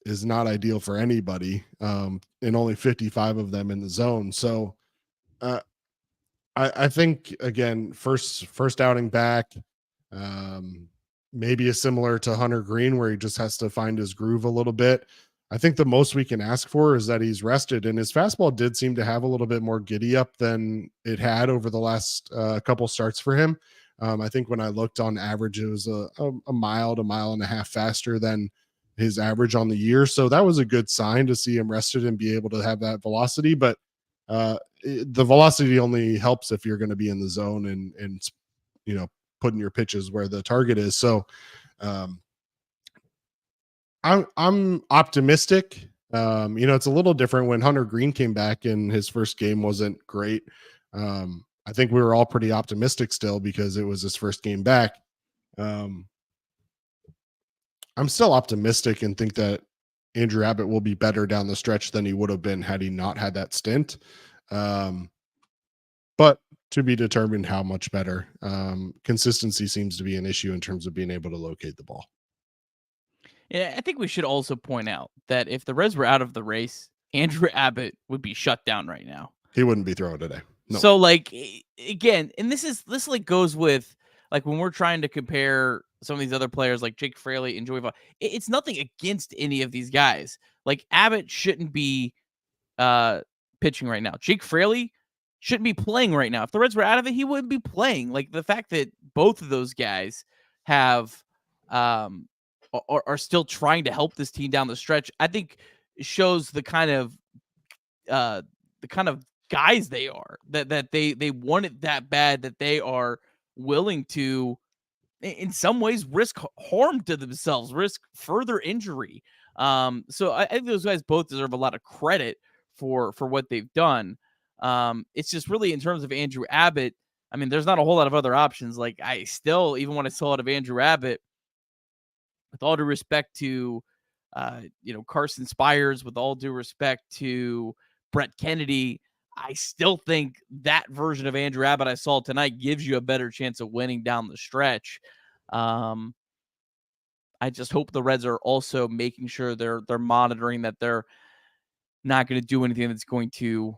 is not ideal for anybody, and only 55 of them in the zone. So I think, again, first outing back, maybe is similar to Hunter Green, where he just has to find his groove a little bit. I think the most we can ask for is that he's rested, and his fastball did seem to have a little bit more giddy up than it had over the last couple starts for him. I think when I looked on average, it was a mile to mile and a half faster than his average on the year. So that was a good sign to see him rested and be able to have that velocity. But the velocity only helps if you're going to be in the zone and putting your pitches where the target is. So I'm optimistic. It's a little different when Hunter Green came back and his first game wasn't great. I think we were all pretty optimistic still because it was his first game back. I'm still optimistic and think that Andrew Abbott will be better down the stretch than he would have been had he not had that stint. But to be determined how much better. Consistency seems to be an issue in terms of being able to locate the ball. Yeah, I think we should also point out that if the Reds were out of the race, Andrew Abbott would be shut down right now. He wouldn't be throwing today. No. So again, and this goes with when we're trying to compare some of these other players like Jake Fraley and Joey Vaughn. It's nothing against any of these guys. Abbott shouldn't be pitching right now. Jake Fraley shouldn't be playing right now. If the Reds were out of it, he wouldn't be playing. The fact that both of those guys have are still trying to help this team down the stretch, I think shows the kind of guys they are, that they want it that bad that they are willing to, in some ways, risk harm to themselves, risk further injury. So I think those guys both deserve a lot of credit for what they've done. It's just really in terms of Andrew Abbott, I mean, there's not a whole lot of other options. Like, I still, even when I saw it of Andrew Abbott, with all due respect to, Carson Spires, with all due respect to Brett Kennedy, I still think that version of Andrew Abbott I saw tonight gives you a better chance of winning down the stretch. I just hope the Reds are also making sure they're monitoring that they're not going to do anything that's going to,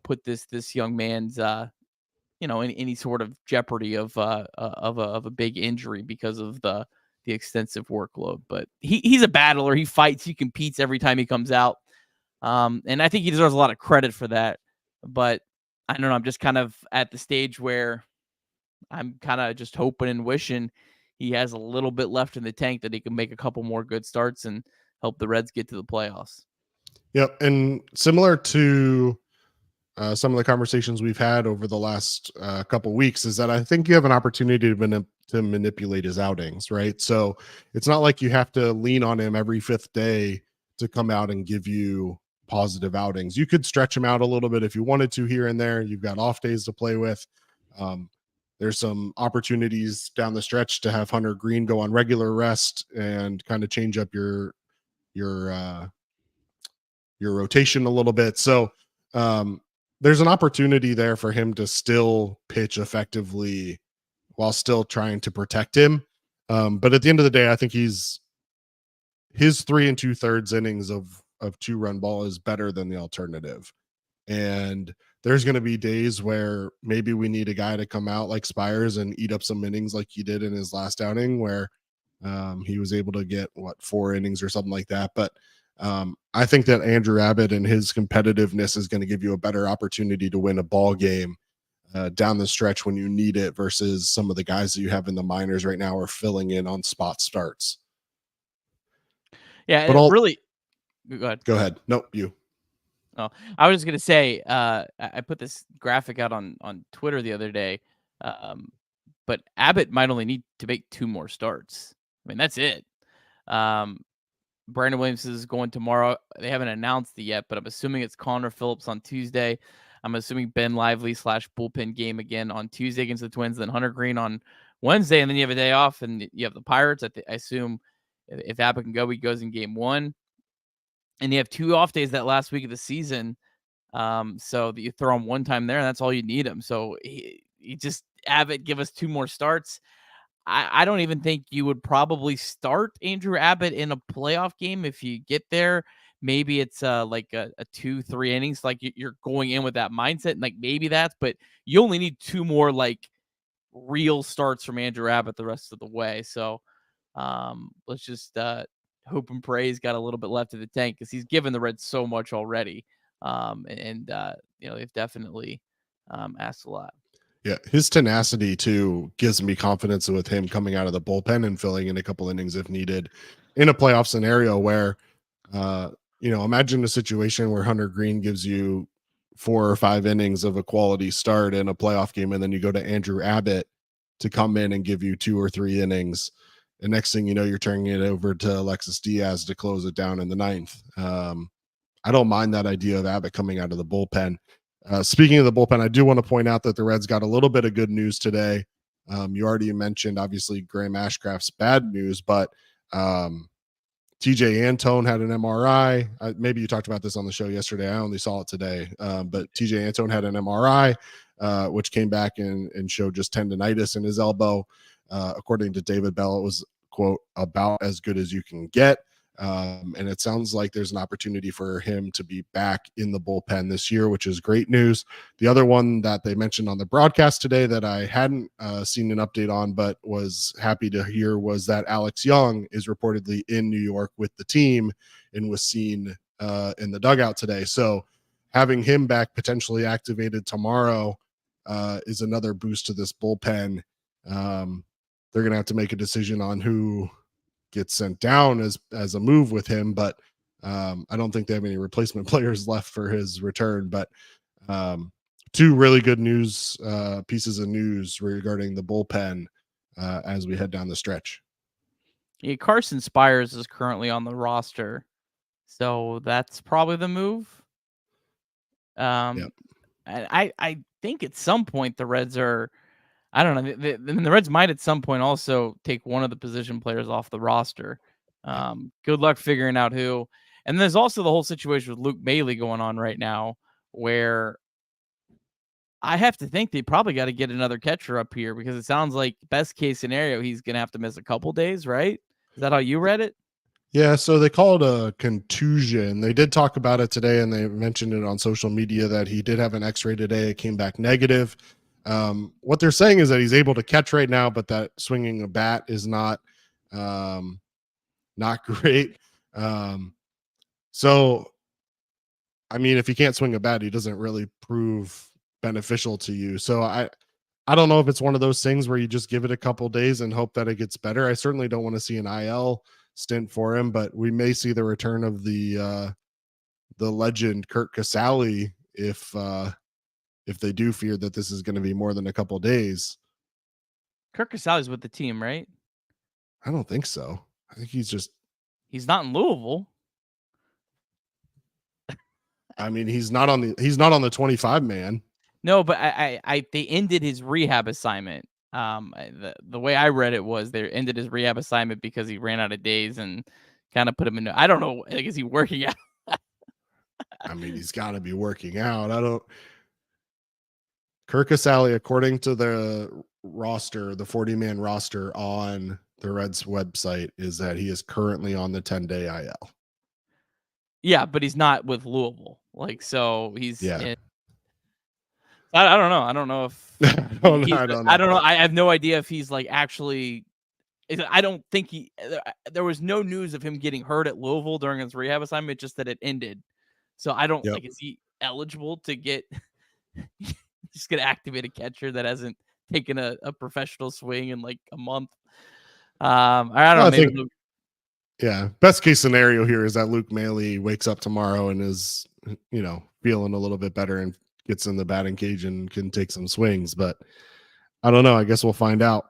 put this young man's, in any sort of jeopardy of a big injury because of the extensive workload. But he's a battler. He fights. He competes every time he comes out. And I think he deserves a lot of credit for that. But I don't know. I'm just kind of at the stage where I'm kind of just hoping and wishing he has a little bit left in the tank that he can make a couple more good starts and help the Reds get to the playoffs. Yep. And similar to some of the conversations we've had over the last couple weeks is that I think you have an opportunity to manipulate his outings, right? So it's not like you have to lean on him every fifth day to come out and give you positive outings. You could stretch him out a little bit if you wanted to here and there. You've got off days to play with. There's some opportunities down the stretch to have Hunter Green go on regular rest and kind of change up your rotation a little bit. So there's an opportunity there for him to still pitch effectively while still trying to protect him. But at the end of the day, I think his 3 2/3 innings of 2-run ball is better than the alternative. And there's going to be days where maybe we need a guy to come out like Spires and eat up some innings like he did in his last outing, where he was able to get 4 innings or something like that. But I think that Andrew Abbott and his competitiveness is going to give you a better opportunity to win a ball game down the stretch when you need it versus some of the guys that you have in the minors right now are filling in on spot starts. Yeah, but really. Go ahead. Go ahead. Nope, you. Oh, I was just gonna say, I put this graphic out on Twitter the other day, but Abbott might only need to make 2 more starts. I mean, that's it. Brandon Williams is going tomorrow. They haven't announced it yet, but I'm assuming it's Connor Phillips on Tuesday. I'm assuming Ben Lively / bullpen game again on Tuesday against the Twins, then Hunter Green on Wednesday, and then you have a day off, and you have the Pirates. I assume if Abbott can go, he goes in game 1. And you have 2 off days that last week of the season. So that you throw him one time there, and that's all you need him. So he just Abbott, give us 2 more starts. I don't even think you would probably start Andrew Abbott in a playoff game if you get there. Maybe it's like a 2-3 innings, like you're going in with that mindset, and like maybe that's, but you only need 2 more like real starts from Andrew Abbott the rest of the way. So let's just hope and pray he's got a little bit left in the tank because he's given the Reds so much already. They've definitely asked a lot. Yeah, his tenacity too gives me confidence with him coming out of the bullpen and filling in a couple innings if needed in a playoff scenario where, imagine a situation where Hunter Green gives you 4 or 5 innings of a quality start in a playoff game, and then you go to Andrew Abbott to come in and give you 2 or 3 innings. And next thing you know, you're turning it over to Alexis Diaz to close it down in the 9th. I don't mind that idea of Abbott coming out of the bullpen. Speaking of the bullpen, I do want to point out that the Reds got a little bit of good news today. You already mentioned, obviously, Graham Ashcraft's bad news, but TJ Antone had an MRI. Maybe you talked about this on the show yesterday. I only saw it today. But TJ Antone had an MRI, which came back and showed just tendonitis in his elbow. According to David Bell, it was, quote, about as good as you can get. And it sounds like there's an opportunity for him to be back in the bullpen this year, which is great news. The other one that they mentioned on the broadcast today that I hadn't seen an update on, but was happy to hear, was that Alex Young is reportedly in New York with the team and was seen in the dugout today. So having him back potentially activated tomorrow is another boost to this bullpen. They're going to have to make a decision on who gets sent down as a move with him, but I don't think they have any replacement players left for his return. But 2 really good news pieces of news regarding the bullpen as we head down the stretch. Yeah, Carson Spires is currently on the roster, so that's probably the move. Yep. I think at some point the Reds are, I don't know, the Reds might at some point also take one of the position players off the roster. Good luck figuring out who. And there's also the whole situation with Luke Bailey going on right now, where I have to think they probably got to get another catcher up here, because it sounds like best case scenario, he's going to have to miss a couple days, right? Is that how you read it? Yeah, so they call it a contusion. They did talk about it today, and they mentioned it on social media that he did have an X-ray today. It came back negative. What they're saying is that he's able to catch right now, but that swinging a bat is not great. So, I mean, if he can't swing a bat, he doesn't really prove beneficial to you. So I don't know if it's one of those things where you just give it a couple days and hope that it gets better. I certainly don't want to see an IL stint for him, but we may see the return of the legend Kurt Casale if they do fear that this is going to be more than a couple days. Kirk Casale's with the team, right? I don't think so. I think he's not in Louisville. I mean, he's not on the 25 man. No, but they ended his rehab assignment. The way I read it was they ended his rehab assignment because he ran out of days and kind of put him in. I don't know. Like, is he working out? I mean, he's got to be working out. Kurt Casale, according to the roster, the 40-man roster on the Reds website, is that he is currently on the 10-day IL. Yeah, but he's not with Louisville. Like, so he's yeah. I don't know. I don't know if I don't know. I have no idea if he's like actually. I don't think there was no news of him getting hurt at Louisville during his rehab assignment, just that it ended. So I don't like, is he eligible to get just get activated catcher that hasn't taken a professional swing in like a month? I don't know. Yeah. Best case scenario here is that Luke Bailey wakes up tomorrow and is, feeling a little bit better and gets in the batting cage and can take some swings, but I don't know. I guess we'll find out.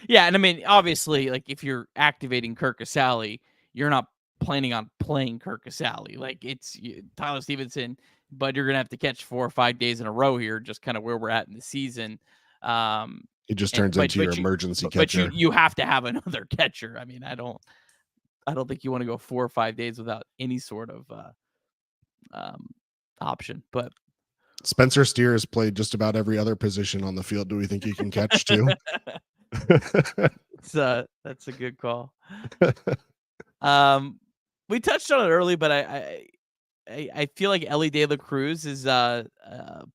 Yeah, and I mean, obviously, like if you're activating Kurt Casale, you're not planning on playing Kurt Casale. Like it's Tyler Stevenson, but you're gonna have to catch 4 or 5 days in a row here, just kind of where we're at in the season. It just turns into your emergency catcher. But you have to have another catcher. I mean, I don't think you want to go 4 or 5 days without any sort of option. But Spencer Steer has played just about every other position on the field. Do we think he can catch too? That's a good call. We touched on it early, but I feel like Elly De La Cruz is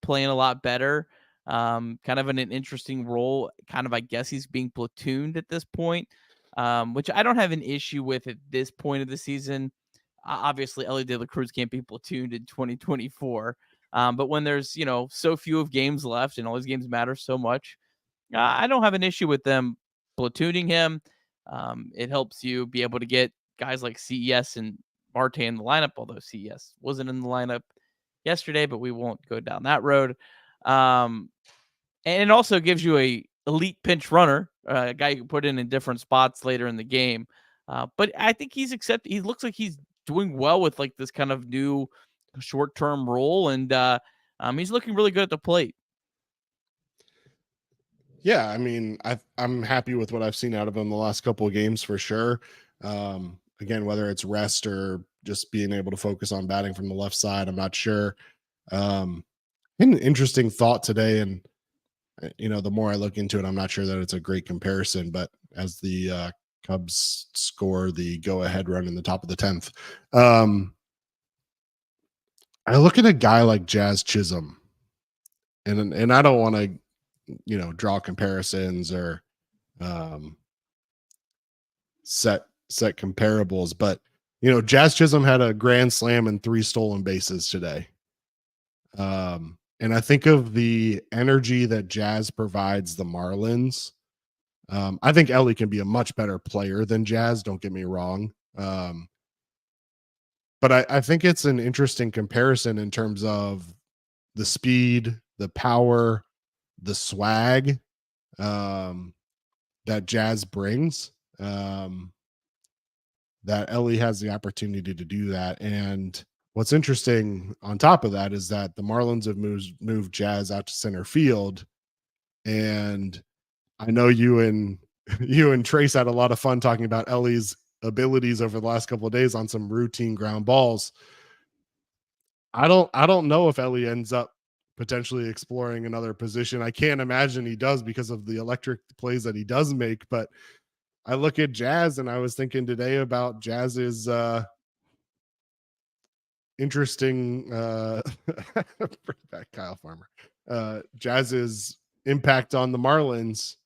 playing a lot better. Kind of in an interesting role. Kind of, I guess he's being platooned at this point, which I don't have an issue with at this point of the season. Obviously, Elly De La Cruz can't be platooned in 2024. But when there's so few of games left and all these games matter so much, I don't have an issue with them platooning him. It helps you be able to get guys like CES and Marte in the lineup, although CES wasn't in the lineup yesterday, but we won't go down that road. And it also gives you a elite pinch runner, a guy you can put in different spots later in the game. But I think he looks like he's doing well with like this kind of new short-term role, and he's looking really good at the plate. Yeah, I mean, I'm happy with what I've seen out of him the last couple of games for sure. Again, whether it's rest or just being able to focus on batting from the left side, I'm not sure. An interesting thought today, and the more I look into it, I'm not sure that it's a great comparison. But as the Cubs score the go-ahead run in the top of the 10th, I look at a guy like Jazz Chisholm, and I don't want to draw comparisons or set comparables, but Jazz Chisholm had a grand slam and 3 stolen bases today. And I think of the energy that Jazz provides the Marlins. I think Elly can be a much better player than Jazz, don't get me wrong. But I think it's an interesting comparison in terms of the speed, the power, the swag that Jazz brings, that Elly has the opportunity to do that. And what's interesting on top of that is that the Marlins have moved Jazz out to center field, and I know you and you and Trace had a lot of fun talking about Ellie's abilities over the last couple of days on some routine ground balls. I don't know if Ellie ends up potentially exploring another position. I can't imagine he does because of the electric plays that he does make, but I look at Jazz and I was thinking today about Jazz's interesting bring back Kyle Farmer. Jazz's impact on the Marlins,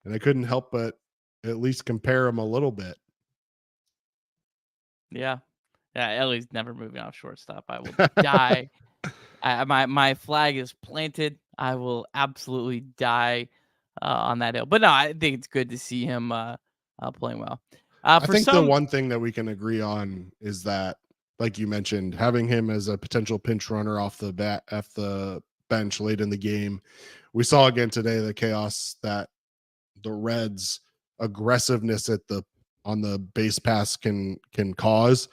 and I couldn't help but at least compare him a little bit. Yeah. Yeah, Ellie's never moving off shortstop. I will die. My flag is planted. I will absolutely die on that hill. But no, I think it's good to see him playing well. I think the one thing that we can agree on is that, like you mentioned, having him as a potential pinch runner off the bench late in the game. We saw again today the chaos that the Reds' aggressiveness on the base pass can cause.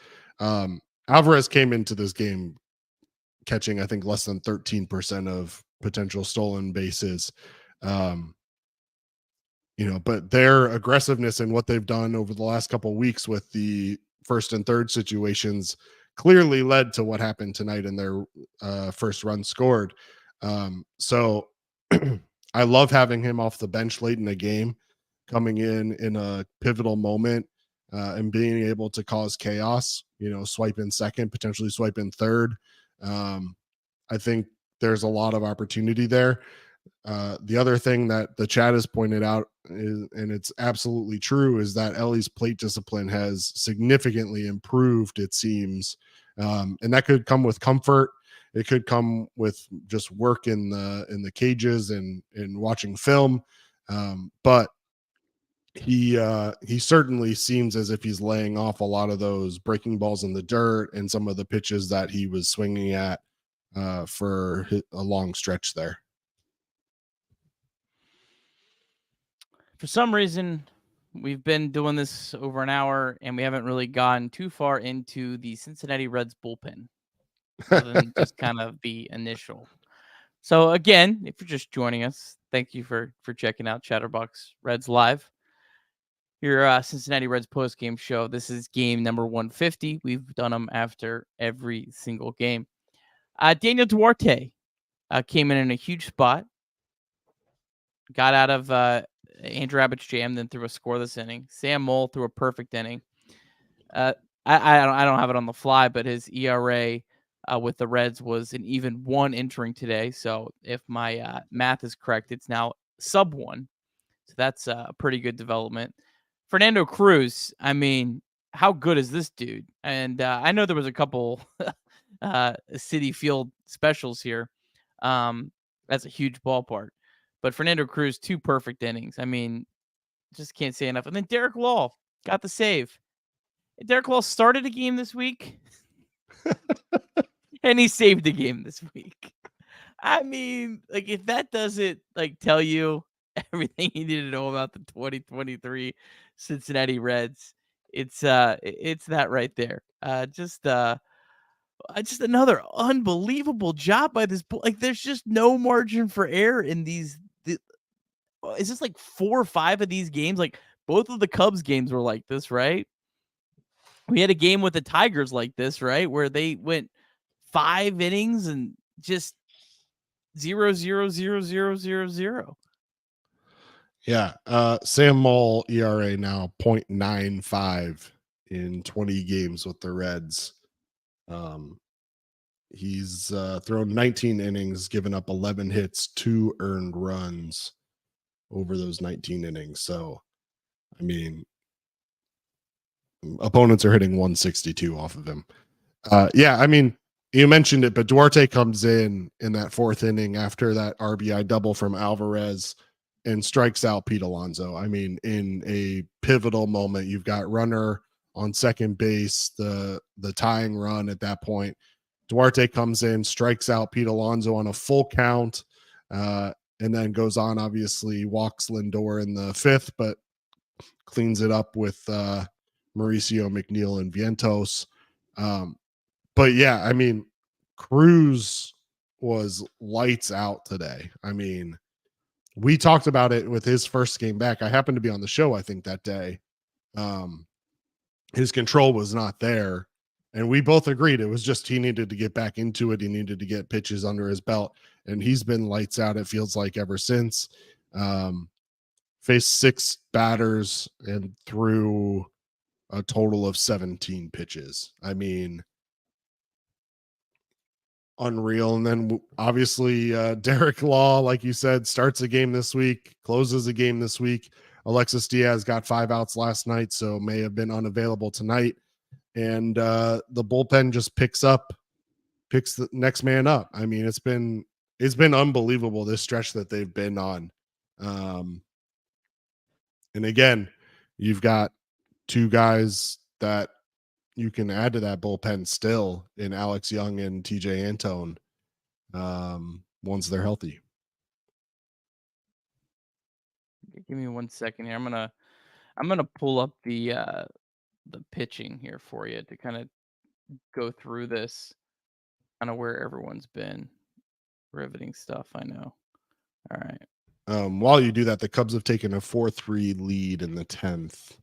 Alvarez came into this game catching, I think, less than 13% of potential stolen bases. But their aggressiveness and what they've done over the last couple of weeks with the first and third situations clearly led to what happened tonight in their first run scored. So I love having him off the bench late in the game, coming in a pivotal moment and being able to cause chaos, swipe in second, potentially swipe in third. I think there's a lot of opportunity there. The other thing that the chat has pointed out is, and it's absolutely true, is that Ellie's plate discipline has significantly improved, it seems. And that could come with comfort. It could come with just work in the cages and watching film. But he certainly seems as if he's laying off a lot of those breaking balls in the dirt and some of the pitches that he was swinging at for a long stretch there. For some reason, we've been doing this over an hour, and we haven't really gone too far into the Cincinnati Reds bullpen, other than just kind of the initial. So again, if you're just joining us, thank you for checking out Chatterbox Reds Live, your Cincinnati Reds post-game show. This is game number 150. We've done them after every single game. Daniel Duarte came in a huge spot, got out of Andrew Abbott's jam, then threw a scoreless inning. Sam Moll threw a perfect inning. I don't have it on the fly, but his ERA with the Reds was an even 1 entering today. So if my math is correct, it's now sub 1. So that's a pretty good development. Fernando Cruz, I mean, how good is this dude? And I know there was a couple Citi Field specials here. That's a huge ballpark. But Fernando Cruz, 2 perfect innings. I mean, just can't say enough. And then Derek Law got the save. Derek Law started a game this week, and he saved a game this week. I mean, like, if that doesn't tell you everything you need to know about the 2023 Cincinnati Reds, it's that right there. Just another unbelievable job by this. There's just no margin for error in these. Is this 4 or 5 of these games? Both of the Cubs games were like this, right? We had a game with the Tigers like this, right? Where they went 5 innings and just 0, 0, 0, 0, 0, 0. Yeah. Sam Moll ERA now 0.95 in 20 games with the Reds. He's thrown 19 innings, given up 11 hits, 2 earned runs over those 19 innings. So, I mean, opponents are hitting 162 off of him. Yeah, I mean, you mentioned it, but Duarte comes in that 4th inning after that RBI double from Alvarez and strikes out Pete Alonso. I mean, in a pivotal moment, you've got runner on second base, the tying run at that point. Duarte comes in, strikes out Pete Alonso on a full count, and then goes on, obviously walks Lindor in the 5th, but cleans it up with Mauricio McNeil and Vientos. But yeah, I mean, Cruz was lights out today. I mean, we talked about it with his first game back. I happened to be on the show, I think, that day. His control was not there. And we both agreed it was just he needed to get back into it. He needed to get pitches under his belt. And he's been lights out, it feels like, ever since. Faced 6 batters and threw a total of 17 pitches. I mean, unreal. And then obviously Derek Law, like you said, starts a game this week, closes a game this week. Alexis Diaz got 5 outs last night, so may have been unavailable tonight. And the bullpen just picks the next man up. I mean, it's been unbelievable, this stretch that they've been on. And again, you've got 2 guys that you can add to that bullpen still in Alex Young and TJ Antone, once they're healthy. Give me 1 second here. I'm gonna pull up the pitching here for you to kind of go through this, kind of where everyone's been. Riveting stuff, I know. All right. While you do that, the Cubs have taken a 4-3 lead in the 10th.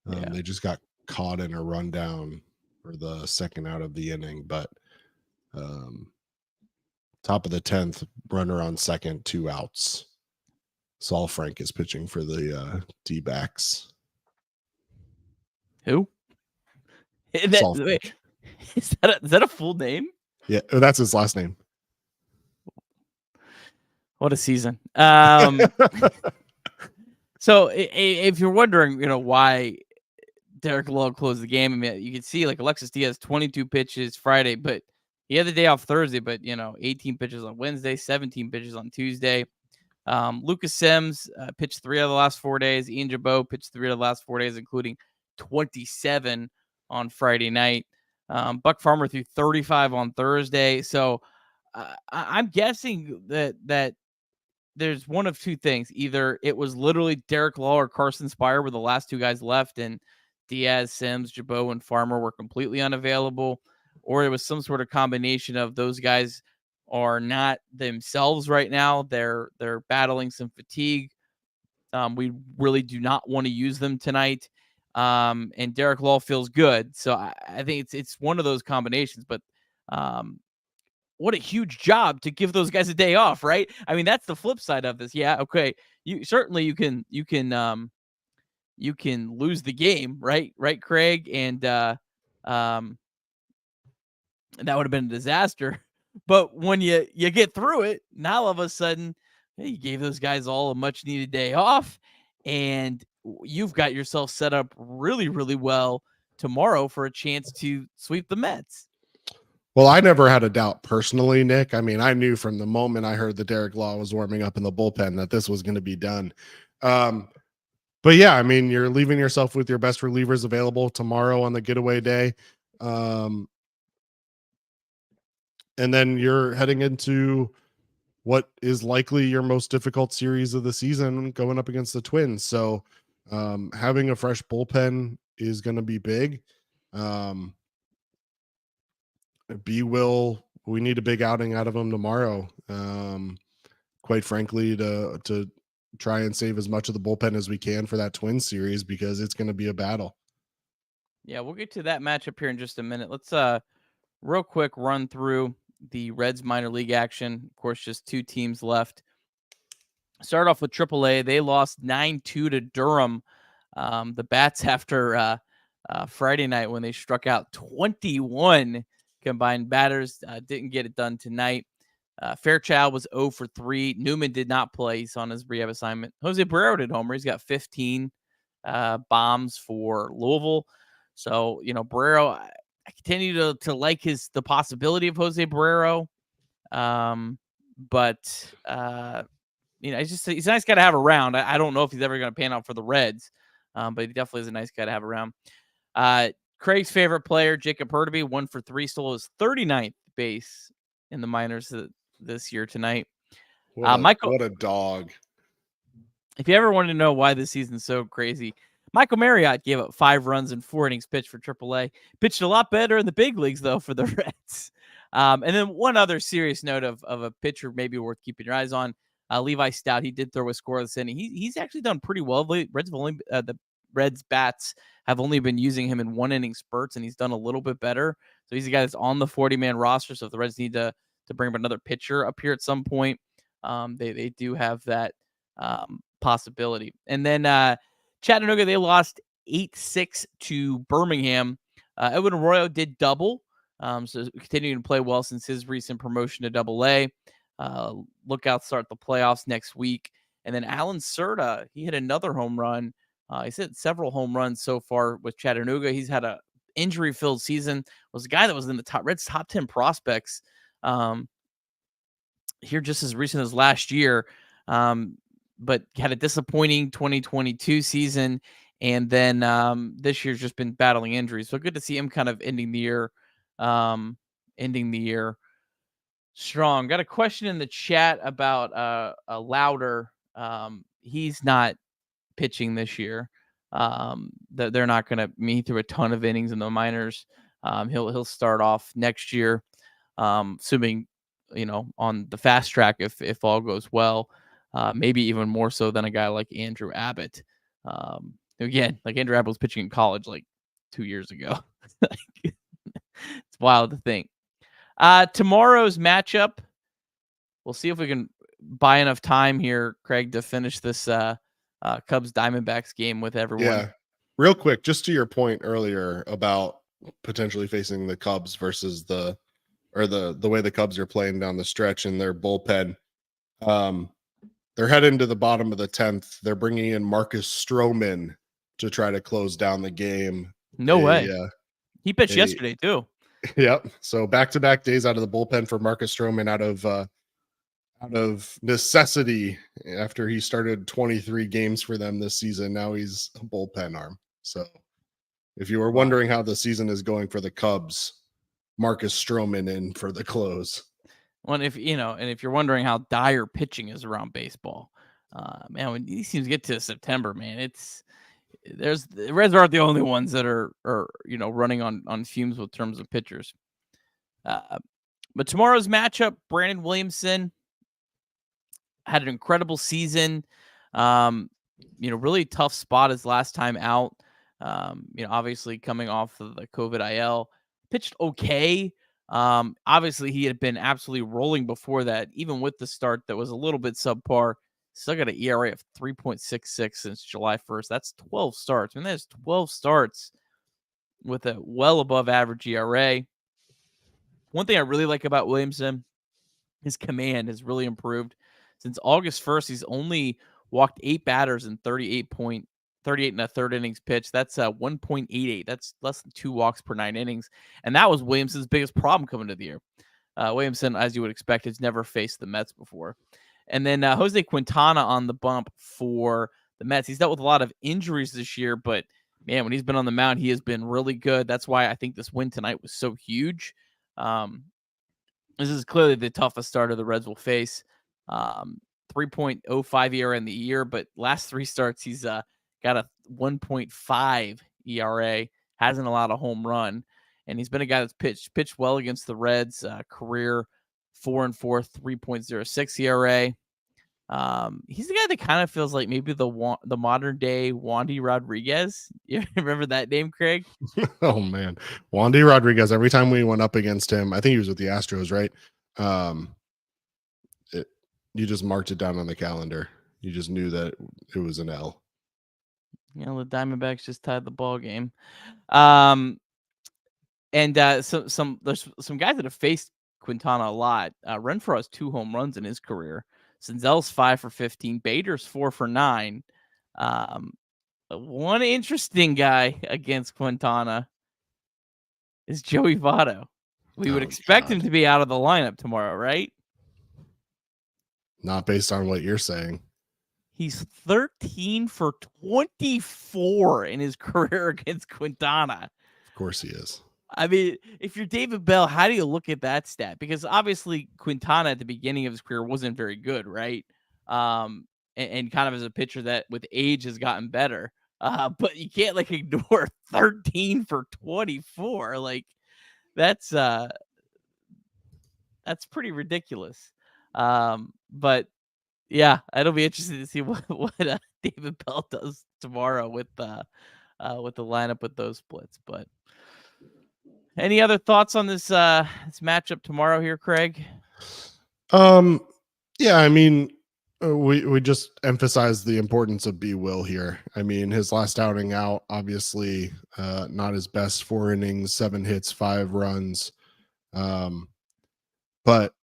They just got caught in a rundown for the second out of the inning, but top of the 10th, runner on second, 2 outs. Saul Frank is pitching for the D-backs. Who? Saul Wait, Frank. is that a full name? Yeah, that's his last name. What a season. So if you're wondering, why Derek Law closed the game, I mean, you can see like Alexis Diaz 22 pitches Friday, but he had the day off Thursday, but 18 pitches on Wednesday, 17 pitches on Tuesday. Lucas Sims pitched 3 out of the last 4 days. Ian Jabot pitched 3 out of the last 4 days, including 27 on Friday night. Buck Farmer threw 35 on Thursday. So I'm guessing that there's one of 2 things. Either it was literally Derek Law or Carson Spire were the last 2 guys left, and Diaz, Sims, Jabot, and Farmer were completely unavailable, or it was some sort of combination of those guys are not themselves right now. They're battling some fatigue. We really do not want to use them tonight. And Derek Law feels good. So I think it's one of those combinations, but what a huge job to give those guys a day off, right? I mean, that's the flip side of this. Yeah, okay. You can lose the game, right? Right, Craig? And that would have been a disaster. But when you get through it, now all of a sudden, you gave those guys all a much needed day off, and you've got yourself set up really, really well tomorrow for a chance to sweep the Mets. Well, I never had a doubt personally, Nick. I mean, I knew from the moment I heard that Derek Law was warming up in the bullpen that this was going to be done. But yeah, I mean, you're leaving yourself with your best relievers available tomorrow on the getaway day. And then you're heading into what is likely your most difficult series of the season, going up against the Twins. So having a fresh bullpen is going to be big. We need a big outing out of him tomorrow. Quite frankly, to try and save as much of the bullpen as we can for that Twins series, because it's going to be a battle. Yeah, we'll get to that matchup here in just a minute. Let's real quick run through the Reds minor league action. Of course, just 2 teams left. Start off with AAA. They lost 9-2 to Durham. The Bats, after Friday night when they struck out 21 combined batters, didn't get it done tonight. Fairchild was 0 for 3. Newman did not play. He's on his rehab assignment. Jose Barrero did homer. He's got 15 bombs for Louisville. So, Barrero, I continue to like the possibility of Jose Barrero. But he's a nice guy to have around. I don't know if he's ever going to pan out for the Reds, but he definitely is a nice guy to have around. Craig's favorite player, Jacob Hurtubise, 1 for 3, stole his 39th base in the minors this year tonight. Michael, what a dog. If you ever wanted to know why this season's so crazy, Michael Marriott gave up 5 runs in 4 innings pitched for AAA. Pitched a lot better in the big leagues, though, for the Reds. And then one other serious note of a pitcher maybe worth keeping your eyes on, Levi Stout. He did throw a scoreless inning. He's actually done pretty well. The Reds bats have only been using him in 1 inning spurts, and he's done a little bit better. So he's a guy that's on the 40-man roster. So if the Reds need to bring up another pitcher up here at some point, they do have that possibility. And then Chattanooga, they lost 8-6 to Birmingham. Edwin Arroyo did double, so continuing to play well since his recent promotion to Double-A. Look out, start the playoffs next week. And then Alan Serta, he hit another home run. He's hit several home runs so far with Chattanooga. He's had a injury-filled season. Was a guy that was in the Reds' top 10 prospects here just as recent as last year. But had a disappointing 2022 season, and then this year's just been battling injuries. So good to see him kind of ending the year strong. Got a question in the chat about Louder. He's not pitching this year. They're not going to meet through a ton of innings in the minors. He'll start off next year, assuming on the fast track if all goes well. Maybe even more so than a guy like Andrew Abbott. Again, like Andrew Abbott was pitching in college like 2 years ago. It's wild to think. Tomorrow's matchup, we'll see if we can buy enough time here, Craig, to finish this Cubs Diamondbacks game with everyone. Yeah, real quick, just to your point earlier about potentially facing the Cubs versus the way the Cubs are playing down the stretch in their bullpen. They're heading to the bottom of the 10th. They're bringing in Marcus Stroman to try to close down the game. No way. He pitched yesterday too. Yep. So back-to-back days out of the bullpen for Marcus Stroman out of necessity after he started 23 games for them this season. Now he's a bullpen arm. So if you were wondering how the season is going for the Cubs, Marcus Stroman in for the close. Well, if you're wondering how dire pitching is around baseball, man, when these teams get to September, man, the Reds aren't the only ones that are running on fumes with terms of pitchers. But tomorrow's matchup, Brandon Williamson had an incredible season. Really tough spot his last time out. Obviously coming off of the COVID IL, pitched okay. Obviously he had been absolutely rolling before that, even with the start that was a little bit subpar. Still got an ERA of 3.66 since July 1st. That's 12 starts. I mean, that's 12 starts with a well above average ERA. One thing I really like about Williamson, his command has really improved. Since August 1st, he's only walked 8 batters in 38 and a third innings pitched. That's 1.88. That's less than 2 walks per 9 innings. And that was Williamson's biggest problem coming to the year. Williamson, as you would expect, has never faced the Mets before. And then Jose Quintana on the bump for the Mets. He's dealt with a lot of injuries this year, but man, when he's been on the mound, he has been really good. That's why I think this win tonight was so huge. This is clearly the toughest starter the Reds will face. 3.05 ERA in the year, but last 3 starts, he's got a 1.5 ERA, hasn't allowed a home run, and he's been a guy that's pitched well against the Reds, career 4-4, 3.06 ERA. He's the guy that kind of feels like maybe the modern day Wandy Rodriguez. You remember that name, Craig? Oh man, Wandy Rodriguez. Every time we went up against him, I think he was with the Astros, right? You just marked it down on the calendar. You just knew that it was an L. The Diamondbacks just tied the ball game. And there's some guys that have faced Quintana a lot. Renfroe has 2 home runs in his career. Senzel's 5 for 15. Bader's 4 for 9. One interesting guy against Quintana is Joey Votto. We would expect him to be out of the lineup tomorrow, right? Not based on what you're saying. He's 13 for 24 in his career against Quintana. Of course he is. I mean, if you're David Bell, how do you look at that stat? Because obviously Quintana at the beginning of his career wasn't very good, right? And kind of as a pitcher that with age has gotten better. But you can't like ignore 13 for 24. Like that's pretty ridiculous. But yeah, it'll be interesting to see what David Bell does tomorrow with the lineup with those splits. But any other thoughts on this this matchup tomorrow here, Craig? Yeah, I mean, we just emphasize the importance of B Will here. I mean, his last outing out, obviously, not his best. 4 innings, 7 hits, 5 runs. But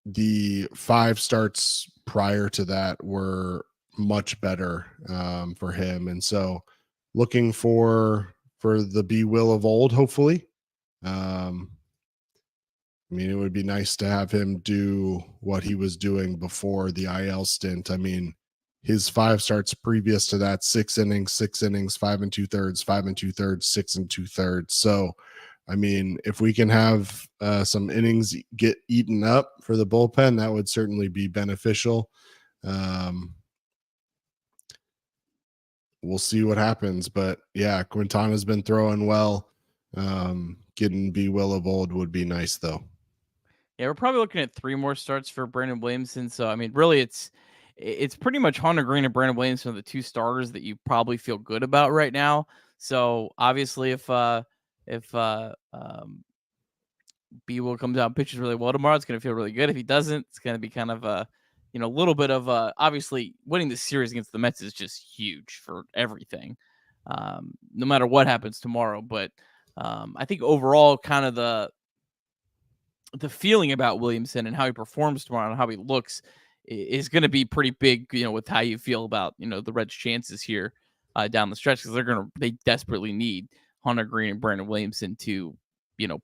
the 5 starts prior to that were much better for him, and so looking for the B Will of old, hopefully. I mean, it would be nice to have him do what he was doing before the IL stint. I mean, his 5 starts previous to that, 6 innings, 5 2/3, 5 2/3, 6 2/3. So, I mean, if we can have some innings get eaten up for the bullpen, that would certainly be beneficial. We'll see what happens. But yeah, Quintana's been throwing well. Getting B Will of old would be nice, though. Yeah, we're probably looking at 3 more starts for Brandon Williamson. So, I mean, really, it's pretty much Hunter Green and Brandon Williamson are the 2 starters that you probably feel good about right now. So, obviously, if B Will comes out and pitches really well tomorrow, it's going to feel really good. If he doesn't, it's going to be kind of a little bit of obviously winning the series against the Mets is just huge for everything, no matter what happens tomorrow. But I think overall, kind of the feeling about Williamson and how he performs tomorrow and how he looks is going to be pretty big, with how you feel about, the Reds' chances here down the stretch, because they desperately need Hunter Green and Brandon Williamson to,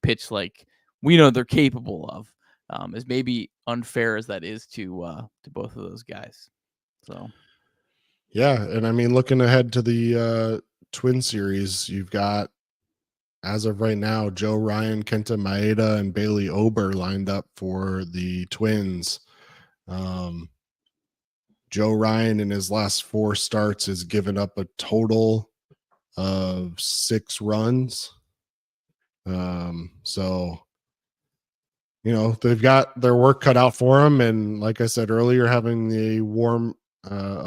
pitch like we know they're capable of, as maybe unfair as that is to both of those guys. So, yeah. And I mean, looking ahead to the Twin series, you've got, as of right now, Joe Ryan, Kenta Maeda, and Bailey Ober lined up for the Twins. Joe Ryan in his last 4 starts has given up a total of 6 runs. So, they've got their work cut out for them. And like I said earlier, having a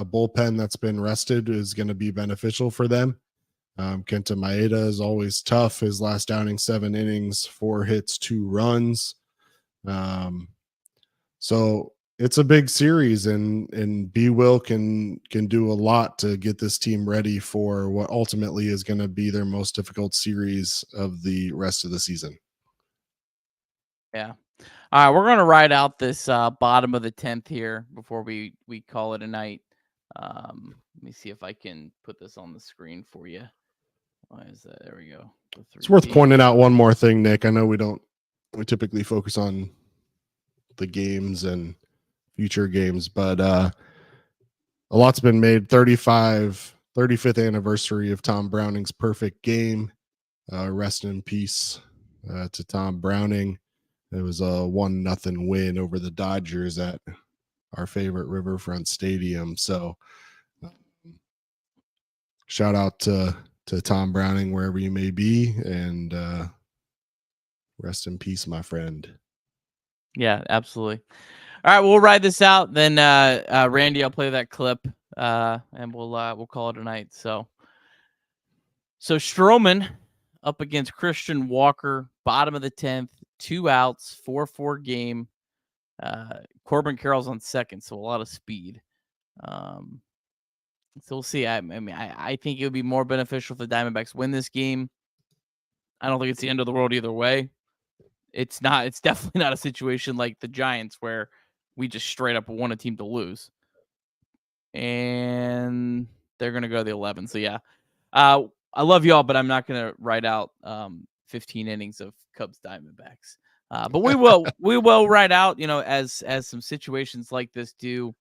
bullpen that's been rested is going to be beneficial for them. Kenta Maeda is always tough. His last outing, 7 innings, 4 hits, 2 runs. So it's a big series, and B Will can do a lot to get this team ready for what ultimately is going to be their most difficult series of the rest of the season. yeah. All right, we're going to ride out this bottom of the 10th here before we call it a night. Let me see if I can put this on the screen for you. Why is that? There we go. It's worth pointing out one more thing, Nick. I know we typically focus on the games and future games, but a lot's been made. 35th anniversary of Tom Browning's perfect game. Rest in peace to Tom Browning. It was a 1-0 win over the Dodgers at our favorite Riverfront Stadium. So shout out to Tom Browning wherever you may be, and rest in peace, my friend. Yeah, absolutely. All right, we'll ride this out. Then Randy, I'll play that clip, and we'll call it a night. So Stroman up against Christian Walker, bottom of the 10th, 2 outs, 4-4 game. Corbin Carroll's on second, so a lot of speed. So we'll see. I think it would be more beneficial if the Diamondbacks win this game. I don't think it's the end of the world either way. It's not. It's definitely not a situation like the Giants where we just straight up want a team to lose. And they're going to go to the 11. So, yeah. I love y'all, but I'm not going to write out 15 innings of Cubs Diamondbacks. But we will write out, as some situations like this do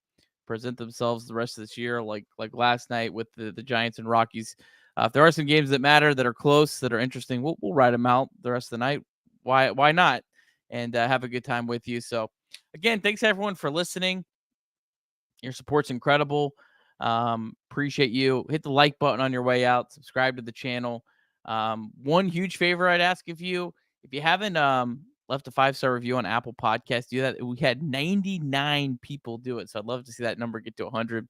present themselves the rest of this year, like last night with the Giants and Rockies. If there are some games that matter, that are close, that are interesting, we'll write them out the rest of the night. Why not? And have a good time with you. So, again, thanks everyone for listening. Your support's incredible. Appreciate you. Hit the like button on your way out. Subscribe to the channel. One huge favor I'd ask of you, if you haven't left a 5-star review on Apple Podcasts, do that. We had 99 people do it, so I'd love to see that number get to 100.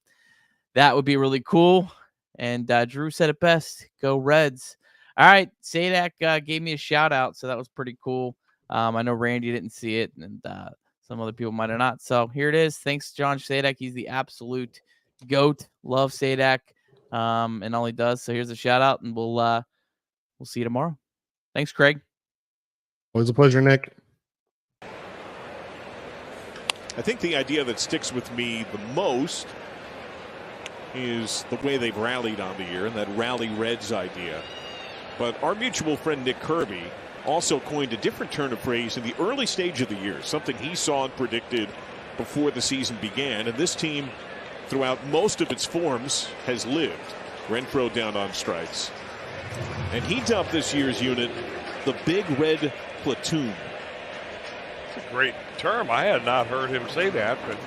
That would be really cool. And Drew said it best. Go Reds. All right. Sadak gave me a shout out, so that was pretty cool. I know Randy didn't see it, and some other people might have not. So here it is. Thanks, John Sadak. He's the absolute GOAT. Love Sadak and all he does. So here's a shout out, and we'll see you tomorrow. Thanks, Craig. Always a pleasure, Nick. I think the idea that sticks with me the most is the way they've rallied on the year and that rally Reds idea. But our mutual friend Nick Kirby also coined a different turn of phrase in the early stage of the year, something he saw and predicted before the season began. And this team, throughout most of its forms, has lived. Renfroe down on strikes. And he dubbed this year's unit the Big Red Platoon. It's a great term. I had not heard him say that, but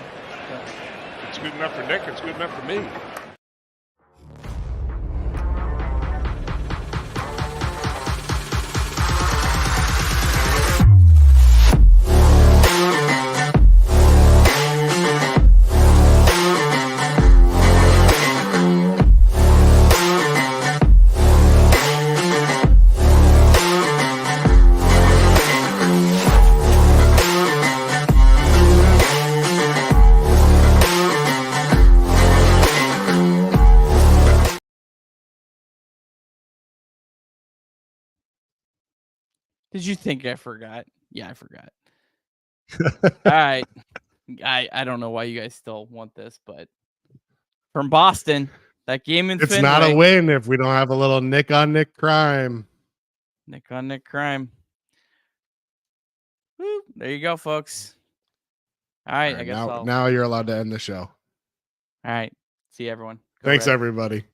it's good enough for Nick. It's good enough for me. Did you think I forgot? Yeah, I forgot. All right. I don't know why you guys still want this, but from Boston, that game in It's Fenway, not a win if we don't have a little Nick on Nick crime. Nick on Nick crime. Woo, there you go, folks. All right, I guess now you're allowed to end the show. All right. See you, everyone. Go Thanks, Reds. everybody.